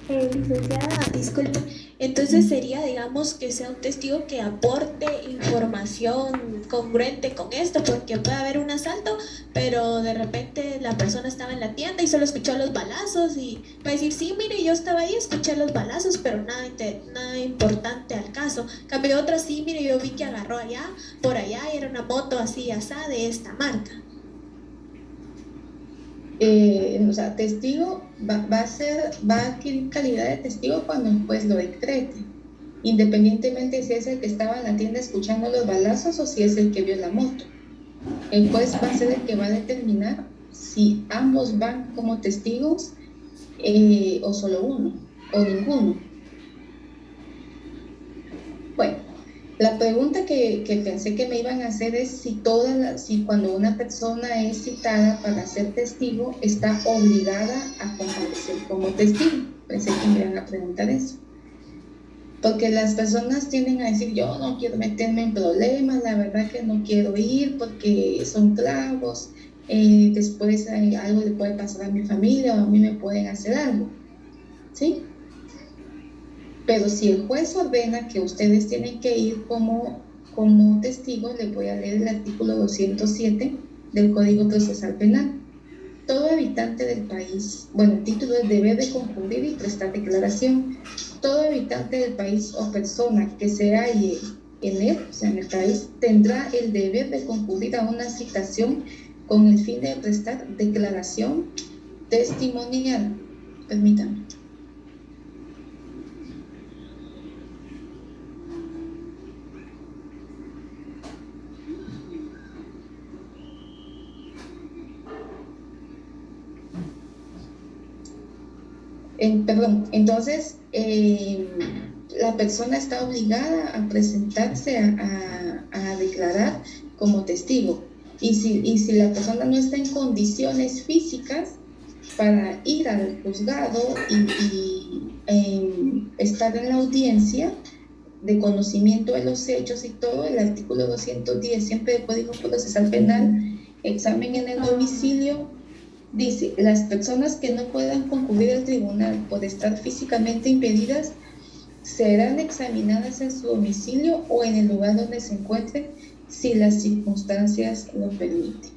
Licenciada, disculpe. Entonces sería, digamos, que sea un testigo que aporte información congruente con esto, porque puede haber un asalto, pero de repente la persona estaba en la tienda y solo escuchó los balazos y va a decir, sí, mire, yo estaba ahí, escuché los balazos, pero nada importante al caso. Cambio otra, sí, mire, yo vi que agarró allá, por allá, y era una moto así, asá, de esta marca. O sea, testigo va a adquirir calidad de testigo cuando el juez lo decrete, independientemente si es el que estaba en la tienda escuchando los balazos o si es el que vio la moto. El juez va a ser el que va a determinar si ambos van como testigos o solo uno o ninguno. Bueno, la pregunta que pensé que me iban a hacer es si cuando una persona es citada para ser testigo está obligada a comparecer como testigo. Pensé que me iban a preguntar eso. Porque las personas tienden a decir, yo no quiero meterme en problemas, la verdad que no quiero ir porque son clavos, después algo le puede pasar a mi familia o a mí me pueden hacer algo, ¿sí? Pero si el juez ordena que ustedes tienen que ir como testigos, les voy a leer el artículo 207 del Código Procesal Penal. Todo habitante del país, bueno, el título es deber de concurrir y prestar declaración. Todo habitante del país o persona que se halle en él, o sea, en el país, tendrá el deber de concurrir a una citación con el fin de prestar declaración testimonial. Permítanme. Entonces, la persona está obligada a presentarse a declarar como testigo. Y si la persona no está en condiciones físicas para ir al juzgado y estar en la audiencia de conocimiento de los hechos y todo, el artículo 210 siempre del Código Procesal Penal, examen en el domicilio, dice, las personas que no puedan concurrir al tribunal por estar físicamente impedidas serán examinadas en su domicilio o en el lugar donde se encuentren si las circunstancias lo permiten.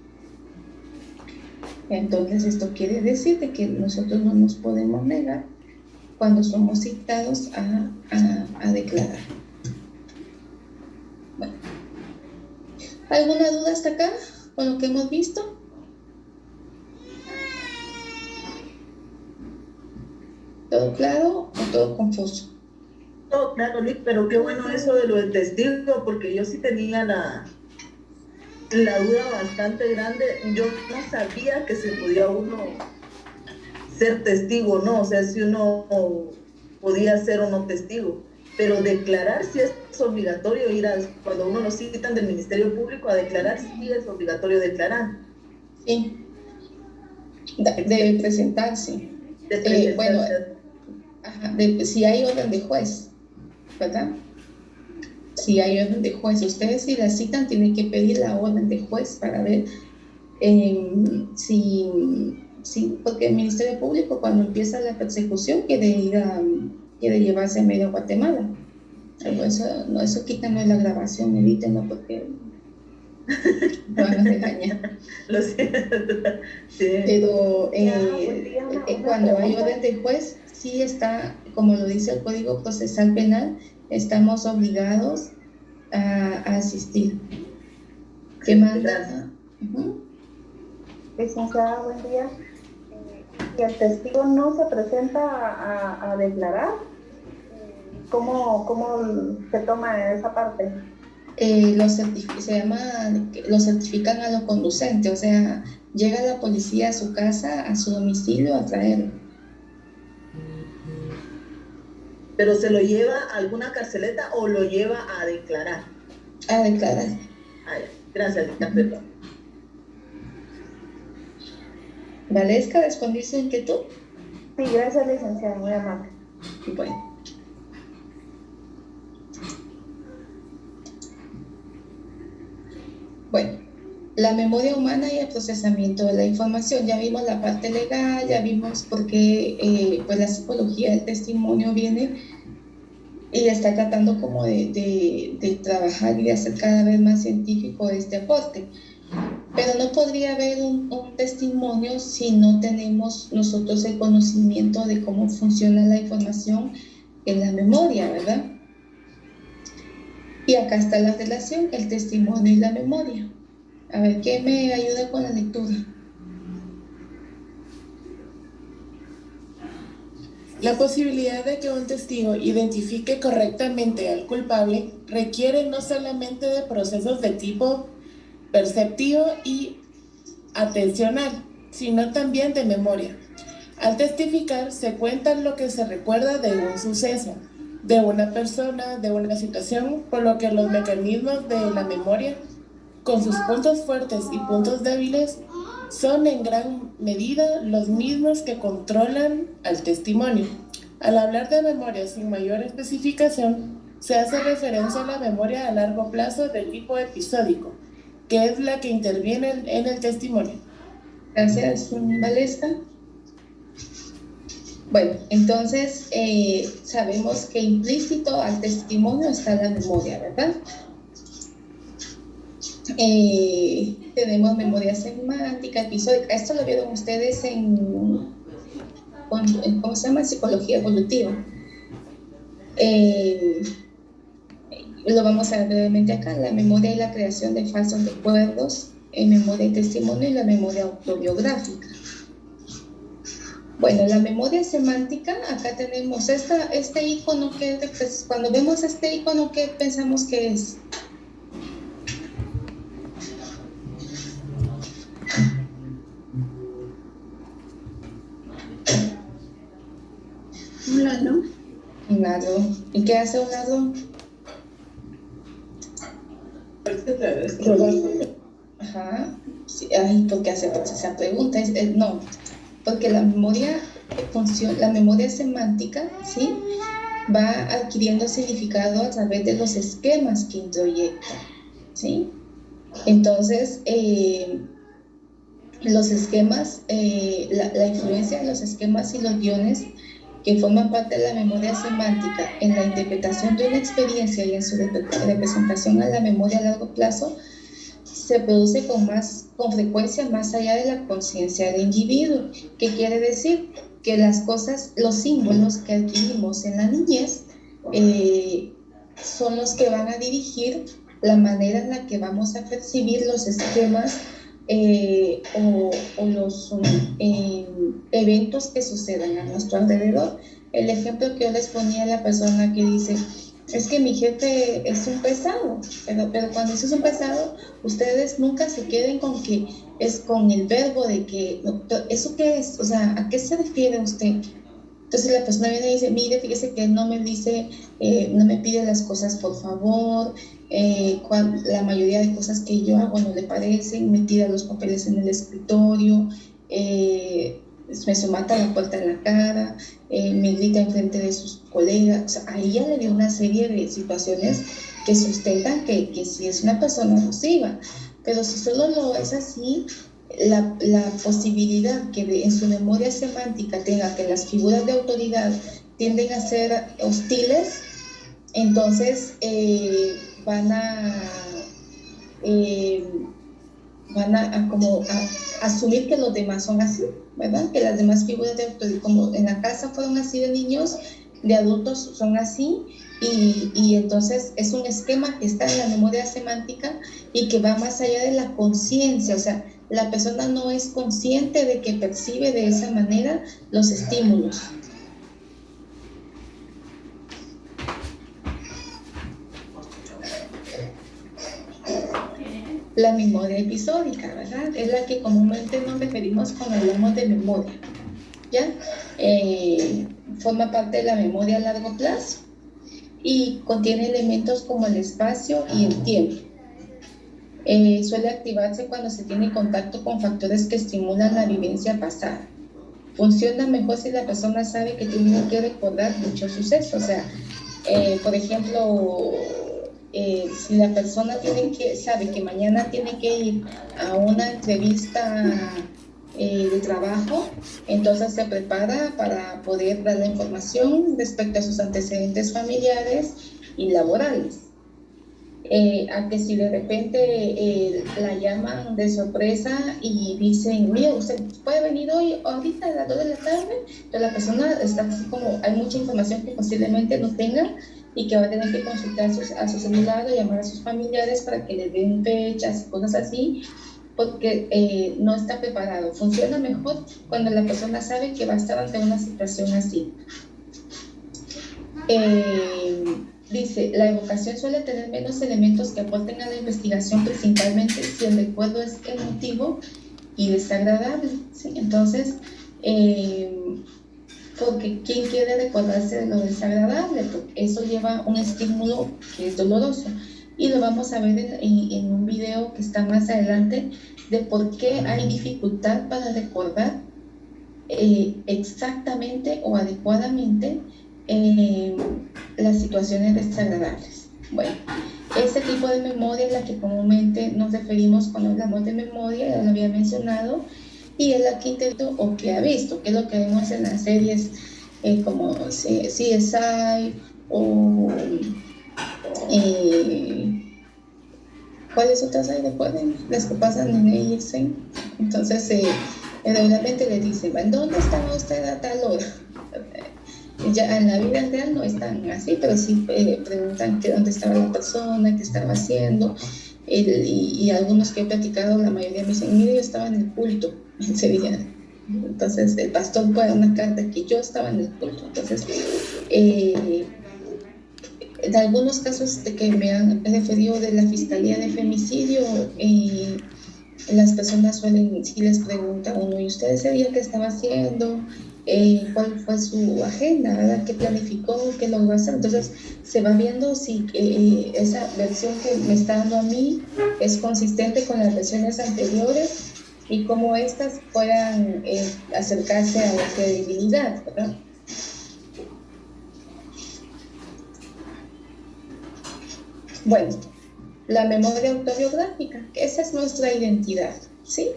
Entonces esto quiere decir de que nosotros no nos podemos negar cuando somos citados a declarar. Bueno, ¿alguna duda hasta acá con lo que hemos visto? ¿Todo claro o todo confuso? Todo claro, Lick, pero qué bueno eso de lo del testigo, porque yo sí tenía la duda bastante grande. Yo no sabía que se podía uno ser testigo, ¿no? O sea, si uno podía ser o no testigo. Pero declarar sí es obligatorio cuando uno lo citan del Ministerio Público a declarar, sí es obligatorio declarar. Sí, de presentarse. Bueno, si hay orden de juez, ¿verdad? Si hay orden de juez, ustedes si la citan tienen que pedir la orden de juez para ver Sí, porque el Ministerio Público cuando empieza la persecución quiere llevarse a medio Guatemala. Pero eso quítanlo de la grabación, evítenlo porque me van a regañar. Lo siento. Sí. Pero una cuando hay pregunta. orden del juez, sí está, como lo dice el Código Procesal Penal, estamos obligados a asistir. ¿Qué manda? Gracias. Ujú. Licenciada, buen día. Si el testigo no se presenta a declarar, ¿cómo se toma esa parte? Lo certifican a lo conducente, o sea, llega la policía a su casa, a su domicilio a traerlo. ¿Pero se lo lleva a alguna carceleta o lo lleva a declarar? A declarar. Ah, ya. Gracias, perdón. Valesca, ¿respondí su inquietud? Sí, gracias, licenciada, muy amable. Bueno. Bueno, la memoria humana y el procesamiento de la información. Ya vimos la parte legal, ya vimos por qué pues la psicología del testimonio viene y está tratando como de trabajar y de hacer cada vez más científico este aporte. Pero no podría haber un testimonio si no tenemos nosotros el conocimiento de cómo funciona la información en la memoria, ¿verdad? Y acá está la relación, el testimonio y la memoria. A ver, ¿qué me ayuda con la lectura? La posibilidad de que un testigo identifique correctamente al culpable requiere no solamente de procesos de tipo perceptivo y atencional, sino también de memoria. Al testificar se cuenta lo que se recuerda de un suceso, de una persona, de una situación, por lo que los mecanismos de la memoria, con sus puntos fuertes y puntos débiles, son en gran medida los mismos que controlan al testimonio. Al hablar de memoria sin mayor especificación, se hace referencia a la memoria a largo plazo de tipo episódico, que es la que interviene en el testimonio. Gracias, Valesca. Bueno, entonces sabemos que implícito al testimonio está la memoria, ¿verdad? Tenemos memoria semántica, episódica. Esto lo vieron ustedes en ¿cómo se llama? Psicología evolutiva. Lo vamos a ver brevemente acá, la memoria y la creación de falsos recuerdos, memoria y testimonio y la memoria autobiográfica. Bueno, la memoria semántica, acá tenemos este icono que, pues, cuando vemos este icono, ¿qué pensamos que es? Un ladrón. Un ladrón. ¿Y qué hace un ladrón? Ajá. Sí, ay, ¿por qué hace esa pregunta? No, porque la memoria semántica, ¿sí? Va adquiriendo significado a través de los esquemas que introyecta, ¿sí? Entonces, los esquemas, la influencia de los esquemas y los guiones que forman parte de la memoria semántica en la interpretación de una experiencia y en su representación a la memoria a largo plazo se produce con frecuencia más allá de la conciencia del individuo. ¿Qué quiere decir? Que las cosas, los símbolos que adquirimos en la niñez son los que van a dirigir la manera en la que vamos a percibir los esquemas o los eventos que sucedan a nuestro alrededor. El ejemplo que yo les ponía a la persona que dice, es que mi jefe es un pesado, pero cuando dices un pesado, ustedes nunca se queden con que es con el verbo de que, no, ¿eso qué es? O sea, ¿a qué se refiere usted? Entonces la persona viene y dice, mire, fíjese que no me dice, no me pide las cosas por favor, la mayoría de cosas que yo hago no le parecen, me tira los papeles en el escritorio, me somata la puerta en la cara, me grita enfrente de sus colegas. O sea, ahí ya le dio una serie de situaciones que sustentan que sí es una persona abusiva. Pero si solo lo es así, la posibilidad que en su memoria semántica tenga que las figuras de autoridad tienden a ser hostiles, entonces van a como a asumir que los demás son así, ¿verdad? Que las demás figuras de autoridad, como en la casa fueron así de niños, de adultos son así, y entonces es un esquema que está en la memoria semántica y que va más allá de la conciencia, o sea, la persona no es consciente de que percibe de esa manera los estímulos. La memoria episódica, ¿verdad? Es la que comúnmente nos referimos cuando hablamos de memoria, ¿ya? Forma parte de la memoria a largo plazo y contiene elementos como el espacio y el tiempo. Suele activarse cuando se tiene contacto con factores que estimulan la vivencia pasada. Funciona mejor si la persona sabe que tiene que recordar dichos sucesos. O sea, por ejemplo, si la persona sabe que mañana tiene que ir a una entrevista de trabajo, entonces se prepara para poder dar la información respecto a sus antecedentes familiares y laborales. A que si de repente la llaman de sorpresa y dicen, mira, usted puede venir hoy, ahorita a las 2 de la tarde, pero la persona está así como, hay mucha información que posiblemente no tenga y que va a tener que consultar a su celular o llamar a sus familiares para que les den fechas y cosas así, porque no está preparado. Funciona mejor cuando la persona sabe que va a estar ante una situación así. Dice, la evocación suele tener menos elementos que aporten a la investigación, principalmente si el recuerdo es emotivo y desagradable, ¿sí? Entonces, porque ¿quién quiere recordarse de lo desagradable? Porque eso lleva un estímulo que es doloroso. Y lo vamos a ver en un video que está más adelante, de por qué hay dificultad para recordar exactamente o adecuadamente las situaciones desagradables. Bueno, ese tipo de memoria es la que comúnmente nos referimos cuando hablamos de memoria, ya lo había mencionado, y es la que intento o que ha visto, que es lo que vemos en las series como CSI o ¿cuáles otras hay después de las que pasan en AXN? Entonces regularmente le dicen, ¿dónde estaba usted a tal hora? Ya en la vida real no están así, pero sí preguntan que dónde estaba la persona, qué estaba haciendo, y algunos que he platicado, la mayoría me dicen, mire, yo estaba en el culto ese día. Entonces el pastor puede dar una carta que yo estaba en el culto. Entonces en algunos casos de que me han referido de la Fiscalía de Femicidio, las personas suelen, si les pregunta uno, ¿y usted ese día qué estaba haciendo? ¿Cuál fue su agenda? ¿Verdad? ¿Qué planificó? ¿Qué logró hacer? Entonces se va viendo si esa versión que me está dando a mí es consistente con las versiones anteriores y cómo éstas puedan acercarse a la credibilidad, ¿verdad? Bueno, la memoria autobiográfica, esa es nuestra identidad, ¿sí?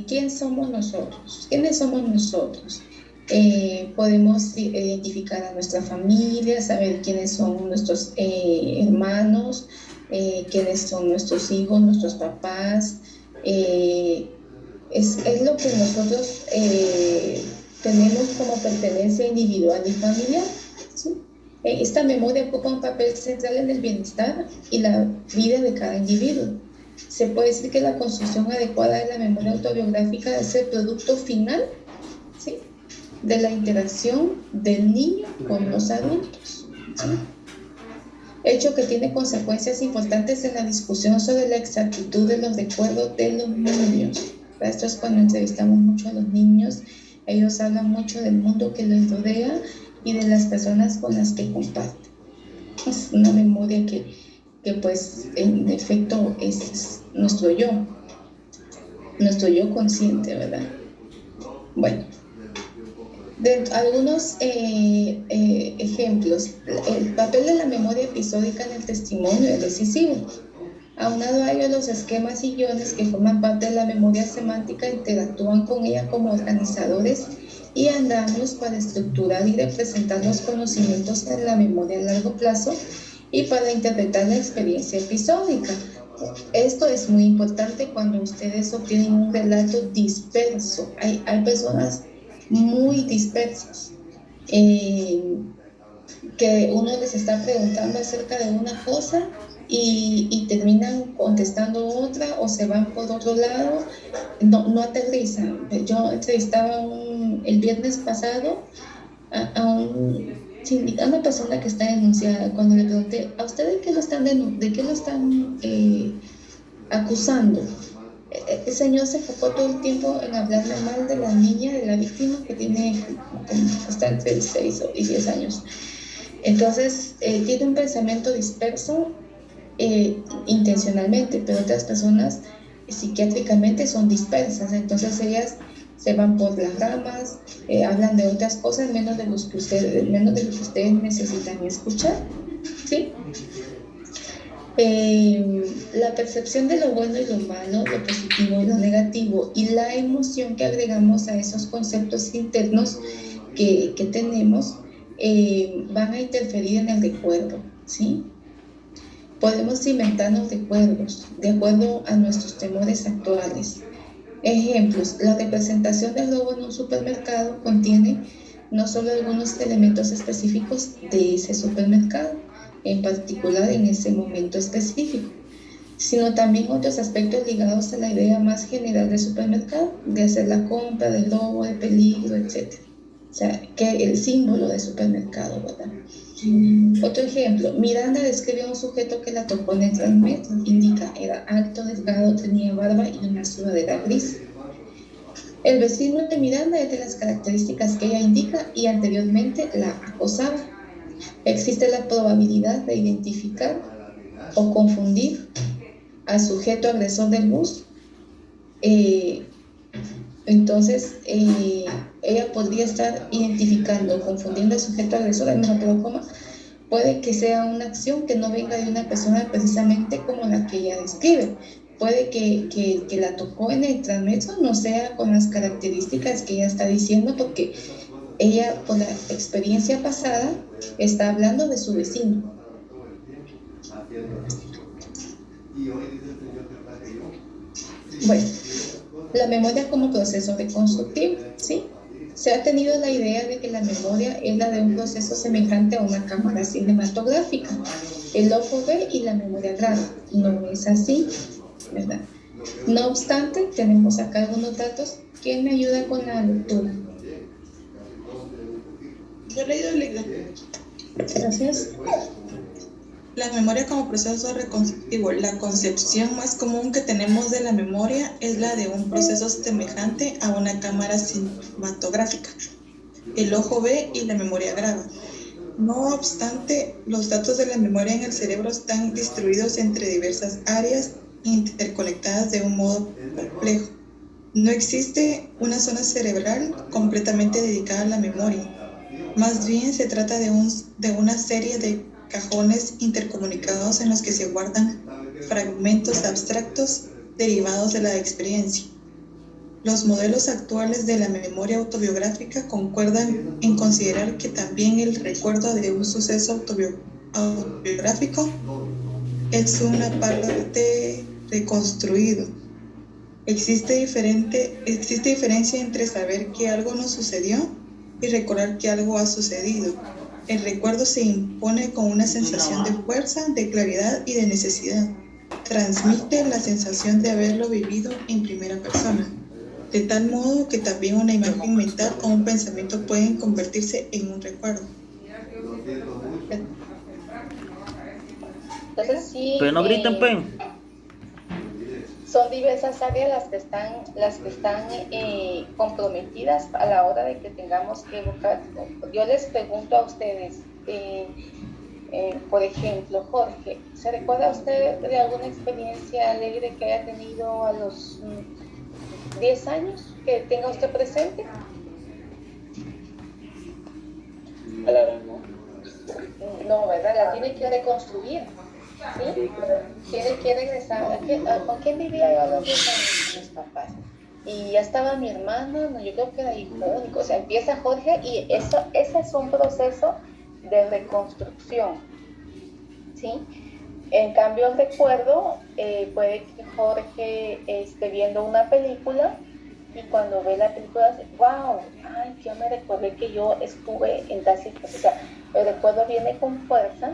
¿Quién somos nosotros? ¿Quiénes somos nosotros? Podemos identificar a nuestra familia, saber quiénes son nuestros hermanos, quiénes son nuestros hijos, nuestros papás. Es lo que nosotros tenemos como pertenencia individual y familiar, ¿sí? Esta memoria ocupa un papel central en el bienestar y la vida de cada individuo. Se puede decir que la construcción adecuada de la memoria autobiográfica es el producto final, ¿sí?, de la interacción del niño con los adultos, ¿sí? Hecho que tiene consecuencias importantes en la discusión sobre la exactitud de los recuerdos de los niños. Esto es cuando entrevistamos mucho a los niños, ellos hablan mucho del mundo que les rodea y de las personas con las que comparten. Es una memoria que pues en efecto es nuestro yo consciente, ¿verdad? Bueno, de algunos ejemplos. El papel de la memoria episódica en el testimonio es decisivo. Aunado a ello, los esquemas y guiones que forman parte de la memoria semántica interactúan con ella como organizadores y andamios para estructurar y representar los conocimientos en la memoria a largo plazo y para interpretar la experiencia episódica. Esto es muy importante cuando ustedes obtienen un relato disperso. Hay personas muy dispersas que uno les está preguntando acerca de una cosa y terminan contestando otra o se van por otro lado, no aterrizan. Yo entrevistaba el viernes pasado a una persona que está denunciada. Cuando le pregunté, ¿a usted de qué lo están acusando? El señor se enfocó todo el tiempo en hablarle mal de la niña, de la víctima, que está entre 6 y 10 años. Entonces, tiene un pensamiento disperso intencionalmente, pero otras personas psiquiátricamente son dispersas. Entonces, ellas se van por las ramas, hablan de otras cosas menos de lo que ustedes necesitan escuchar, ¿sí? La percepción de lo bueno y lo malo, lo positivo y lo negativo, y la emoción que agregamos a esos conceptos internos que tenemos, van a interferir en el recuerdo, ¿sí? Podemos inventarnos recuerdos de acuerdo a nuestros temores actuales. Ejemplos: la representación del lobo en un supermercado contiene no solo algunos elementos específicos de ese supermercado, en particular en ese momento específico, sino también otros aspectos ligados a la idea más general del supermercado, de hacer la compra, del lobo, de peligro, etc. O sea, que el símbolo del supermercado, ¿verdad? Otro ejemplo: Miranda describe a un sujeto que la tocó en el Transmetro. Indica, era alto, delgado, tenía barba y una sudadera gris. El vecino de Miranda es de las características que ella indica y anteriormente la acosaba. Existe la probabilidad de identificar o confundir al sujeto agresor del bus. Entonces, ella podría estar identificando o confundiendo al sujeto agresor, puede que sea una acción que no venga de una persona precisamente como la que ella describe. Puede que la tocó en el Transmetro no sea con las características que ella está diciendo, porque ella, por la experiencia pasada, está hablando de su vecino. Bueno, la memoria como proceso reconstructivo, ¿sí? Se ha tenido la idea de que la memoria es la de un proceso semejante a una cámara cinematográfica, el ojo ve y la memoria graba. No es así, ¿verdad? No obstante, tenemos acá algunos datos. ¿Quién me ayuda con la lectura? Yo he leído el libro. Gracias. La memoria como proceso reconstructivo. La concepción más común que tenemos de la memoria es la de un proceso semejante a una cámara cinematográfica. El ojo ve y la memoria graba. No obstante, los datos de la memoria en el cerebro están distribuidos entre diversas áreas interconectadas de un modo complejo. No existe una zona cerebral completamente dedicada a la memoria. Más bien se trata de una serie de cajones intercomunicados en los que se guardan fragmentos abstractos derivados de la experiencia. Los modelos actuales de la memoria autobiográfica concuerdan en considerar que también el recuerdo de un suceso autobiográfico es una parte reconstruido. Existe diferencia entre saber que algo nos sucedió y recordar que algo ha sucedido. El recuerdo se impone con una sensación de fuerza, de claridad y de necesidad. Transmite la sensación de haberlo vivido en primera persona, de tal modo que también una imagen mental o un pensamiento pueden convertirse en un recuerdo. Entonces sí, Pero no griten, pues. son diversas áreas las que están comprometidas a la hora de que tengamos que buscar. Yo les pregunto a ustedes, por ejemplo, Jorge, ¿se recuerda usted de alguna experiencia alegre que haya tenido a los 10 años que tenga usted presente? No, ¿verdad? La tiene que reconstruir. ¿sí? Tiene que regresar. ¿Con quién vivía yo a los 10 años? Con mis papás. Y ya estaba mi hermana, no, yo creo que era hijo único. O sea, empieza Jorge y ese es un proceso de reconstrucción, ¿sí? En cambio, el recuerdo, puede que Jorge esté viendo una película y cuando ve la película dice, wow, ay, yo me recuerdo que yo estuve en tal situación. O sea, el recuerdo viene con fuerza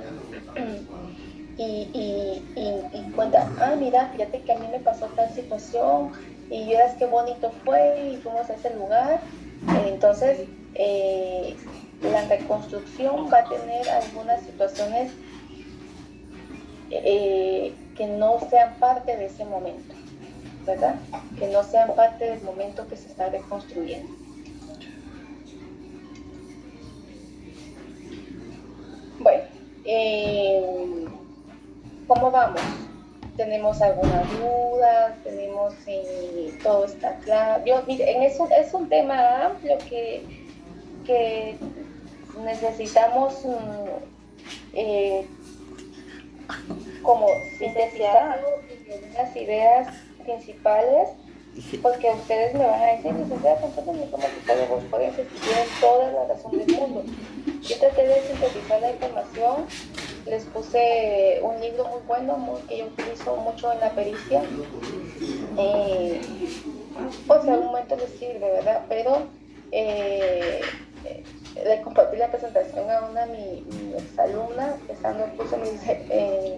y cuenta, mira, fíjate que a mí me pasó tal situación y vieras qué bonito fue y fuimos a ese lugar. Entonces, la reconstrucción va a tener algunas situaciones que no sean parte de ese momento, ¿verdad? Que no sean parte del momento que se está reconstruyendo. Bueno, ¿cómo vamos? ¿Tenemos alguna duda? ¿Tenemos todo está claro? Miren, es un tema amplio que necesitamos como sintetizar unas ideas principales, porque ustedes me van a decir, licenciada, entonces como psicólogos forenses y tienen toda la razón del mundo. Yo traté de sintetizar la información, les puse un libro muy bueno que yo utilizo mucho en la pericia, o sea, al momento les sirve, ¿verdad? Pero le compartí la presentación a una de mi exalumna, estando en curso, me dice,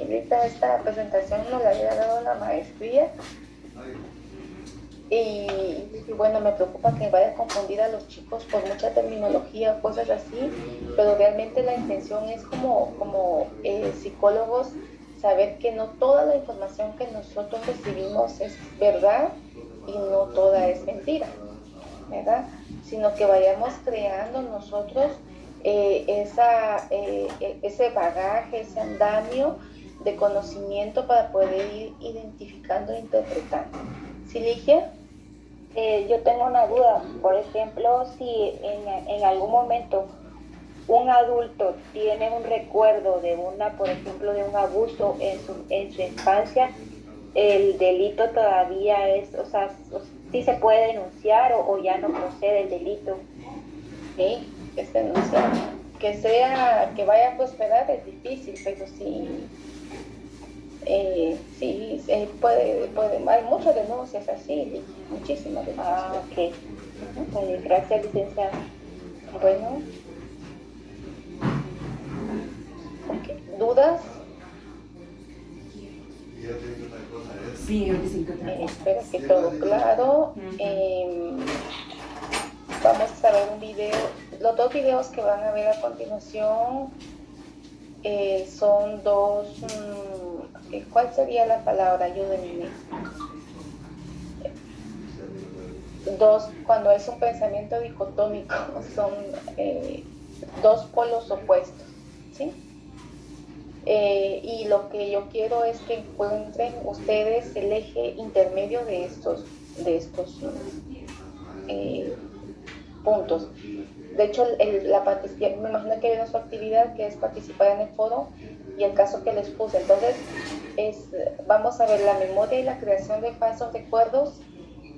ahorita esta presentación no la había dado la maestría, y bueno, me preocupa que vaya a confundir a los chicos por mucha terminología, cosas así, pero realmente la intención es como psicólogos saber que no toda la información que nosotros recibimos es verdad y no toda es mentira, ¿verdad? Sino que vayamos creando nosotros ese bagaje, ese andamio de conocimiento para poder ir identificando e interpretando. ¿Sí, Ligia? Yo tengo una duda. Por ejemplo, si en algún momento un adulto tiene un recuerdo de por ejemplo, de un abuso en su infancia, el delito todavía es, o sea, sí se puede denunciar o ya no procede el delito. Sí, que se denuncia. Que vaya a prosperar es difícil, pero sí. Sí, puede, hay muchas denuncias así, muchísimas denuncias. Ok. Bueno, gracias, licenciada. Bueno. Okay. ¿Dudas? Sí, espero que todo claro. Vamos a ver un video. Los dos videos que van a ver a continuación son dos. ¿Cuál sería la palabra? Ayúdenme. Dos, cuando es un pensamiento dicotómico, son dos polos opuestos, ¿sí? Y lo que yo quiero es que encuentren ustedes el eje intermedio de estos puntos. De hecho, me imagino que hay una su actividad que es participar en el foro y el caso que les puse. Entonces, vamos a ver la memoria y la creación de falsos recuerdos.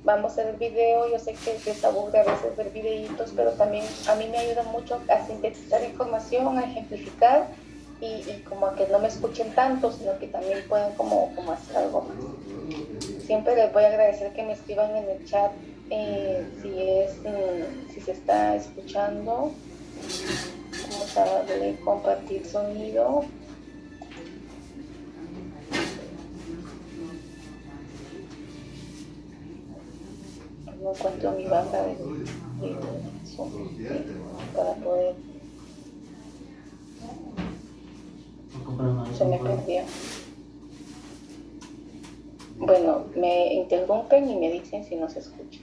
Vamos a ver video. Yo sé que les aburre a veces ver videitos, pero también a mí me ayuda mucho a sintetizar información, a ejemplificar y como a que no me escuchen tanto, sino que también puedan como hacer algo más. Siempre les voy a agradecer que me escriban en el chat si se está escuchando. Vamos a darle compartir sonido. No encuentro mi barra de Zoom para poder. Se me perdió. Bueno, me interrumpen y me dicen si no se escucha.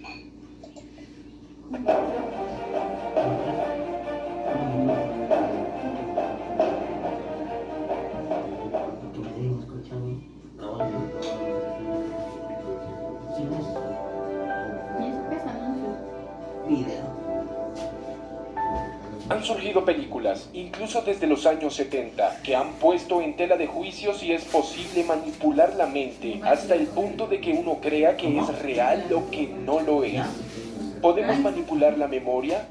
Han surgido películas, incluso desde los años 70, que han puesto en tela de juicio si es posible manipular la mente hasta el punto de que uno crea que es real lo que no lo es. ¿Podemos manipular la memoria?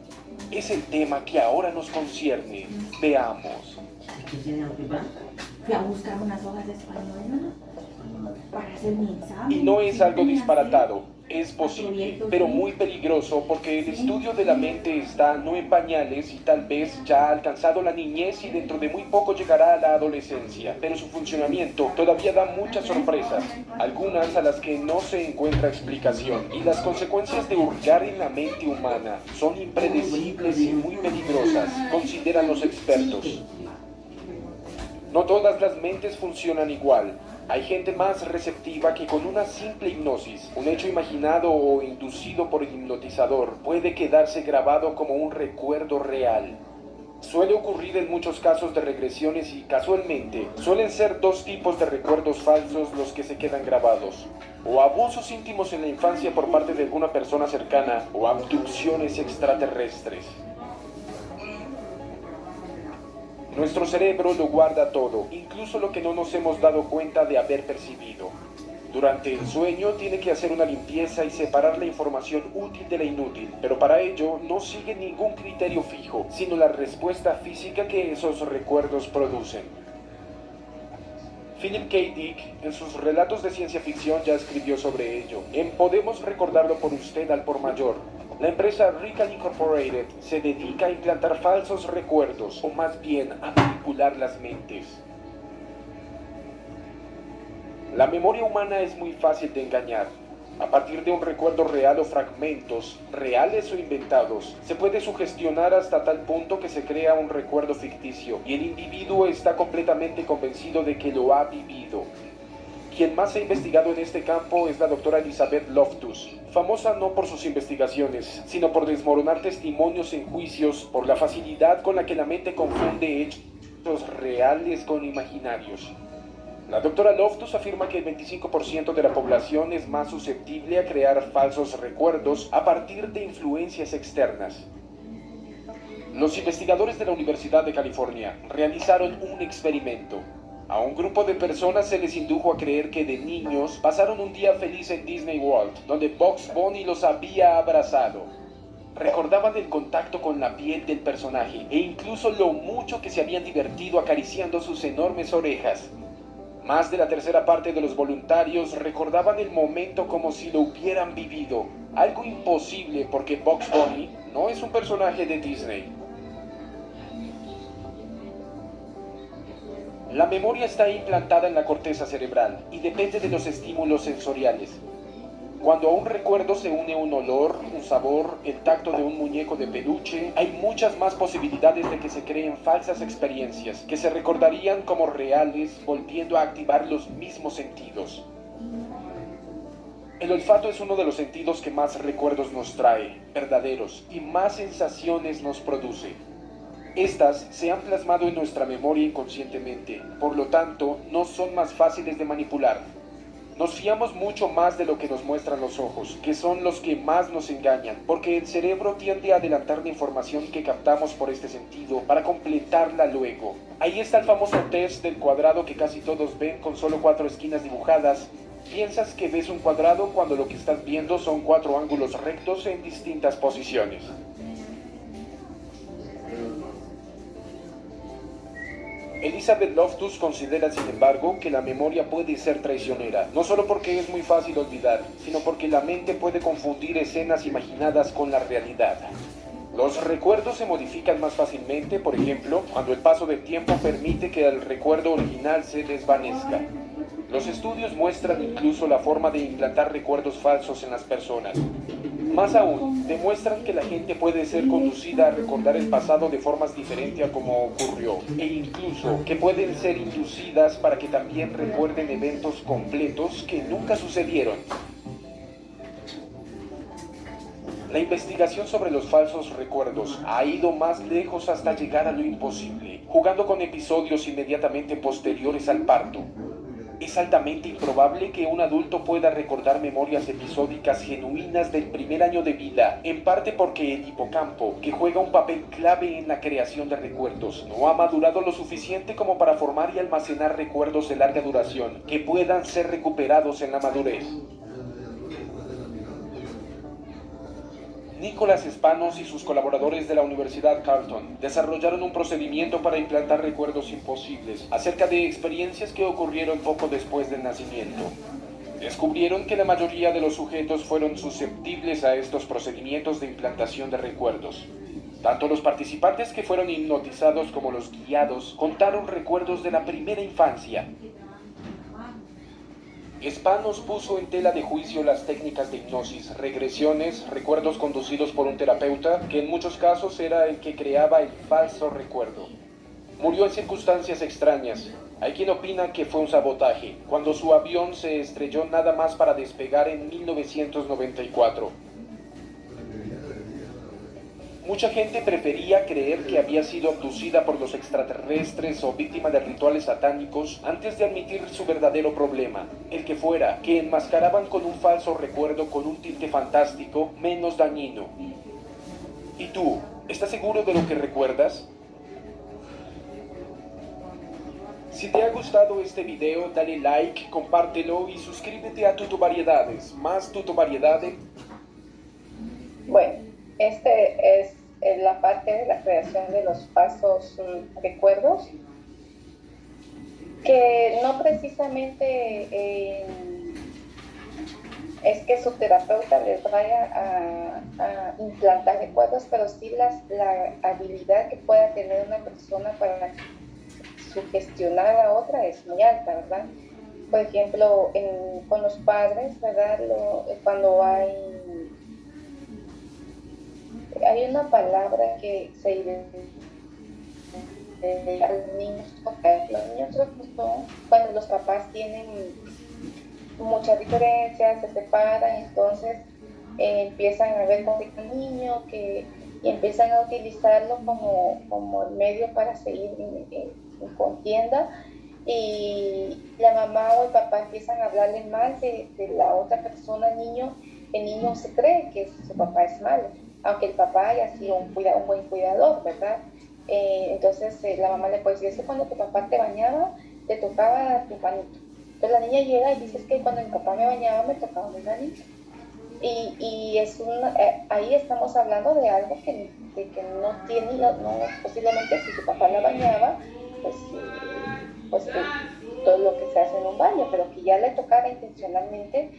Es el tema que ahora nos concierne. Veamos. Fui a buscar unas hojas de español para hacer mi examen. Y no es algo disparatado. Es posible, pero muy peligroso porque el estudio de la mente está no en pañales y tal vez ya ha alcanzado la niñez y dentro de muy poco llegará a la adolescencia, pero su funcionamiento todavía da muchas sorpresas, algunas a las que no se encuentra explicación, y las consecuencias de hurgar en la mente humana son impredecibles y muy peligrosas, consideran los expertos. No todas las mentes funcionan igual. Hay gente más receptiva que con una simple hipnosis, un hecho imaginado o inducido por el hipnotizador, puede quedarse grabado como un recuerdo real. Suele ocurrir en muchos casos de regresiones y, casualmente, suelen ser dos tipos de recuerdos falsos los que se quedan grabados. O abusos íntimos en la infancia por parte de alguna persona cercana, o abducciones extraterrestres. Nuestro cerebro lo guarda todo, incluso lo que no nos hemos dado cuenta de haber percibido. Durante el sueño tiene que hacer una limpieza y separar la información útil de la inútil, pero para ello no sigue ningún criterio fijo, sino la respuesta física que esos recuerdos producen. Philip K. Dick, en sus relatos de ciencia ficción, ya escribió sobre ello. En Podemos recordarlo por usted al por mayor. La empresa Rical Incorporated se dedica a implantar falsos recuerdos, o más bien a manipular las mentes. La memoria humana es muy fácil de engañar. A partir de un recuerdo real o fragmentos, reales o inventados, se puede sugestionar hasta tal punto que se crea un recuerdo ficticio y el individuo está completamente convencido de que lo ha vivido. Quien más ha investigado en este campo es la doctora Elizabeth Loftus, famosa no por sus investigaciones, sino por desmoronar testimonios en juicios por la facilidad con la que la mente confunde hechos reales con imaginarios. La doctora Loftus afirma que el 25% de la población es más susceptible a crear falsos recuerdos a partir de influencias externas. Los investigadores de la Universidad de California realizaron un experimento. A un grupo de personas se les indujo a creer que de niños pasaron un día feliz en Disney World, donde Bugs Bunny los había abrazado. Recordaban el contacto con la piel del personaje e incluso lo mucho que se habían divertido acariciando sus enormes orejas. Más de la tercera parte de los voluntarios recordaban el momento como si lo hubieran vivido, algo imposible porque Bugs Bunny no es un personaje de Disney. La memoria está implantada en la corteza cerebral y depende de los estímulos sensoriales. Cuando a un recuerdo se une un olor, un sabor, el tacto de un muñeco de peluche, hay muchas más posibilidades de que se creen falsas experiencias, que se recordarían como reales, volviendo a activar los mismos sentidos. El olfato es uno de los sentidos que más recuerdos nos trae, verdaderos, y más sensaciones nos produce. Estas se han plasmado en nuestra memoria inconscientemente, por lo tanto, no son más fáciles de manipular. Nos fiamos mucho más de lo que nos muestran los ojos, que son los que más nos engañan, porque el cerebro tiende a adelantar la información que captamos por este sentido para completarla luego. Ahí está el famoso test del cuadrado que casi todos ven con solo 4 esquinas dibujadas. Piensas que ves un cuadrado cuando lo que estás viendo son 4 ángulos rectos en distintas posiciones. Elizabeth Loftus considera, sin embargo, que la memoria puede ser traicionera, no solo porque es muy fácil olvidar, sino porque la mente puede confundir escenas imaginadas con la realidad. Los recuerdos se modifican más fácilmente, por ejemplo, cuando el paso del tiempo permite que el recuerdo original se desvanezca. Los estudios muestran incluso la forma de implantar recuerdos falsos en las personas. Más aún, demuestran que la gente puede ser conducida a recordar el pasado de formas diferentes a como ocurrió, e incluso que pueden ser inducidas para que también recuerden eventos completos que nunca sucedieron. La investigación sobre los falsos recuerdos ha ido más lejos hasta llegar a lo imposible, jugando con episodios inmediatamente posteriores al parto. Es altamente improbable que un adulto pueda recordar memorias episódicas genuinas del primer año de vida, en parte porque el hipocampo, que juega un papel clave en la creación de recuerdos, no ha madurado lo suficiente como para formar y almacenar recuerdos de larga duración que puedan ser recuperados en la madurez. Nicholas Spanos y sus colaboradores de la Universidad Carleton desarrollaron un procedimiento para implantar recuerdos imposibles acerca de experiencias que ocurrieron poco después del nacimiento. Descubrieron que la mayoría de los sujetos fueron susceptibles a estos procedimientos de implantación de recuerdos. Tanto los participantes que fueron hipnotizados como los guiados contaron recuerdos de la primera infancia. Spanos puso en tela de juicio las técnicas de hipnosis, regresiones, recuerdos conducidos por un terapeuta, que en muchos casos era el que creaba el falso recuerdo. Murió en circunstancias extrañas. Hay quien opina que fue un sabotaje, cuando su avión se estrelló nada más para despegar en 1994. Mucha gente prefería creer que había sido abducida por los extraterrestres o víctima de rituales satánicos antes de admitir su verdadero problema, el que fuera, que enmascaraban con un falso recuerdo con un tinte fantástico menos dañino. ¿Y tú, estás seguro de lo que recuerdas? Si te ha gustado este video, dale like, compártelo y suscríbete a Tutuvariedades. Más Tutuvariedades. Bueno, este es la parte de la creación de los falsos recuerdos, que no precisamente es que su terapeuta les vaya a implantar recuerdos, pero sí la habilidad que pueda tener una persona para sugestionar a otra es muy alta, ¿verdad? Por ejemplo, con los padres, ¿verdad? Cuando hay una palabra que se identifica a los niños, cuando los papás tienen muchas diferencias, se separan, entonces empiezan a ver con el niño y empiezan a utilizarlo como el medio para seguir en contienda, y la mamá o el papá empiezan a hablarle mal de la otra persona, el niño se cree que su papá es malo, aunque el papá haya sido un buen cuidador, ¿verdad? Entonces la mamá le puede decir, es que cuando tu papá te bañaba, te tocaba tu manito. Entonces la niña llega y dice, es que cuando mi papá me bañaba, me tocaba mi manito. Y ahí estamos hablando de algo que no tiene, posiblemente si su papá la bañaba, pues todo lo que se hace en un baño, pero que ya le tocara intencionalmente,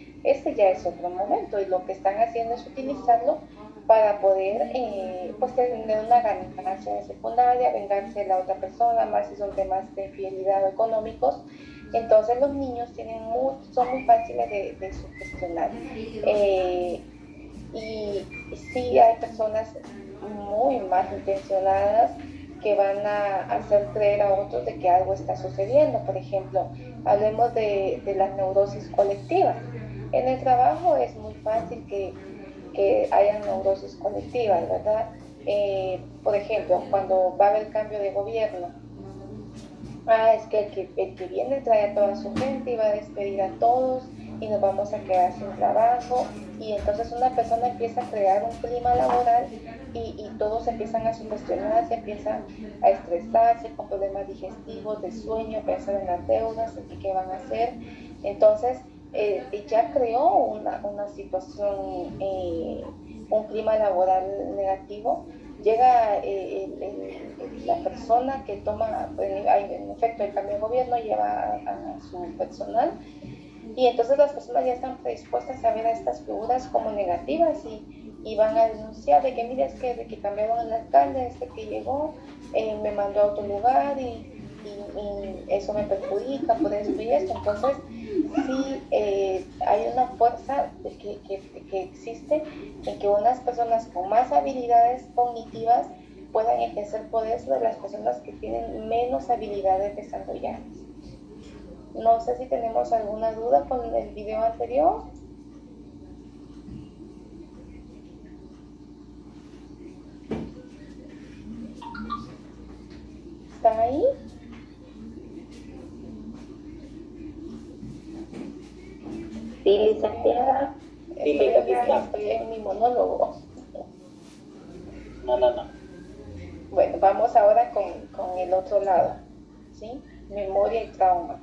ya es otro momento, y lo que están haciendo es utilizarlo para poder pues tener una ganancia secundaria, vengarse de la otra persona, más si son temas de infidelidad o económicos. Entonces los niños son muy fáciles de sugestionar. Y sí hay personas muy malintencionadas que van a hacer creer a otros de que algo está sucediendo. Por ejemplo, hablemos de las neurosis colectivas. En el trabajo es muy fácil que haya neurosis colectivas, ¿verdad? Por ejemplo, cuando va a haber cambio de gobierno, es que el que viene trae a toda su gente y va a despedir a todos y nos vamos a quedar sin trabajo, y entonces una persona empieza a crear un clima laboral y todos empiezan a sugestionarse, empiezan a estresarse con problemas digestivos, de sueño, pensar en las deudas, en qué van a hacer. Entonces ya creó una situación, un clima laboral negativo. Llega la persona que toma, en efecto, el cambio de gobierno, lleva a su personal, y entonces las personas ya están predispuestas a ver a estas figuras como negativas y van a denunciar de que, mira, es que de que cambiaron el alcalde, que llegó, me mandó a otro lugar y eso me perjudica por esto y esto. Entonces sí hay una fuerza que existe en que unas personas con más habilidades cognitivas puedan ejercer poder sobre las personas que tienen menos habilidades desarrolladas. No sé si tenemos alguna duda con el video anterior. ¿Están ahí? Sí, licenciada. Estoy en mi monólogo. No. Bueno, vamos ahora con el otro lado, ¿sí? Memoria y trauma.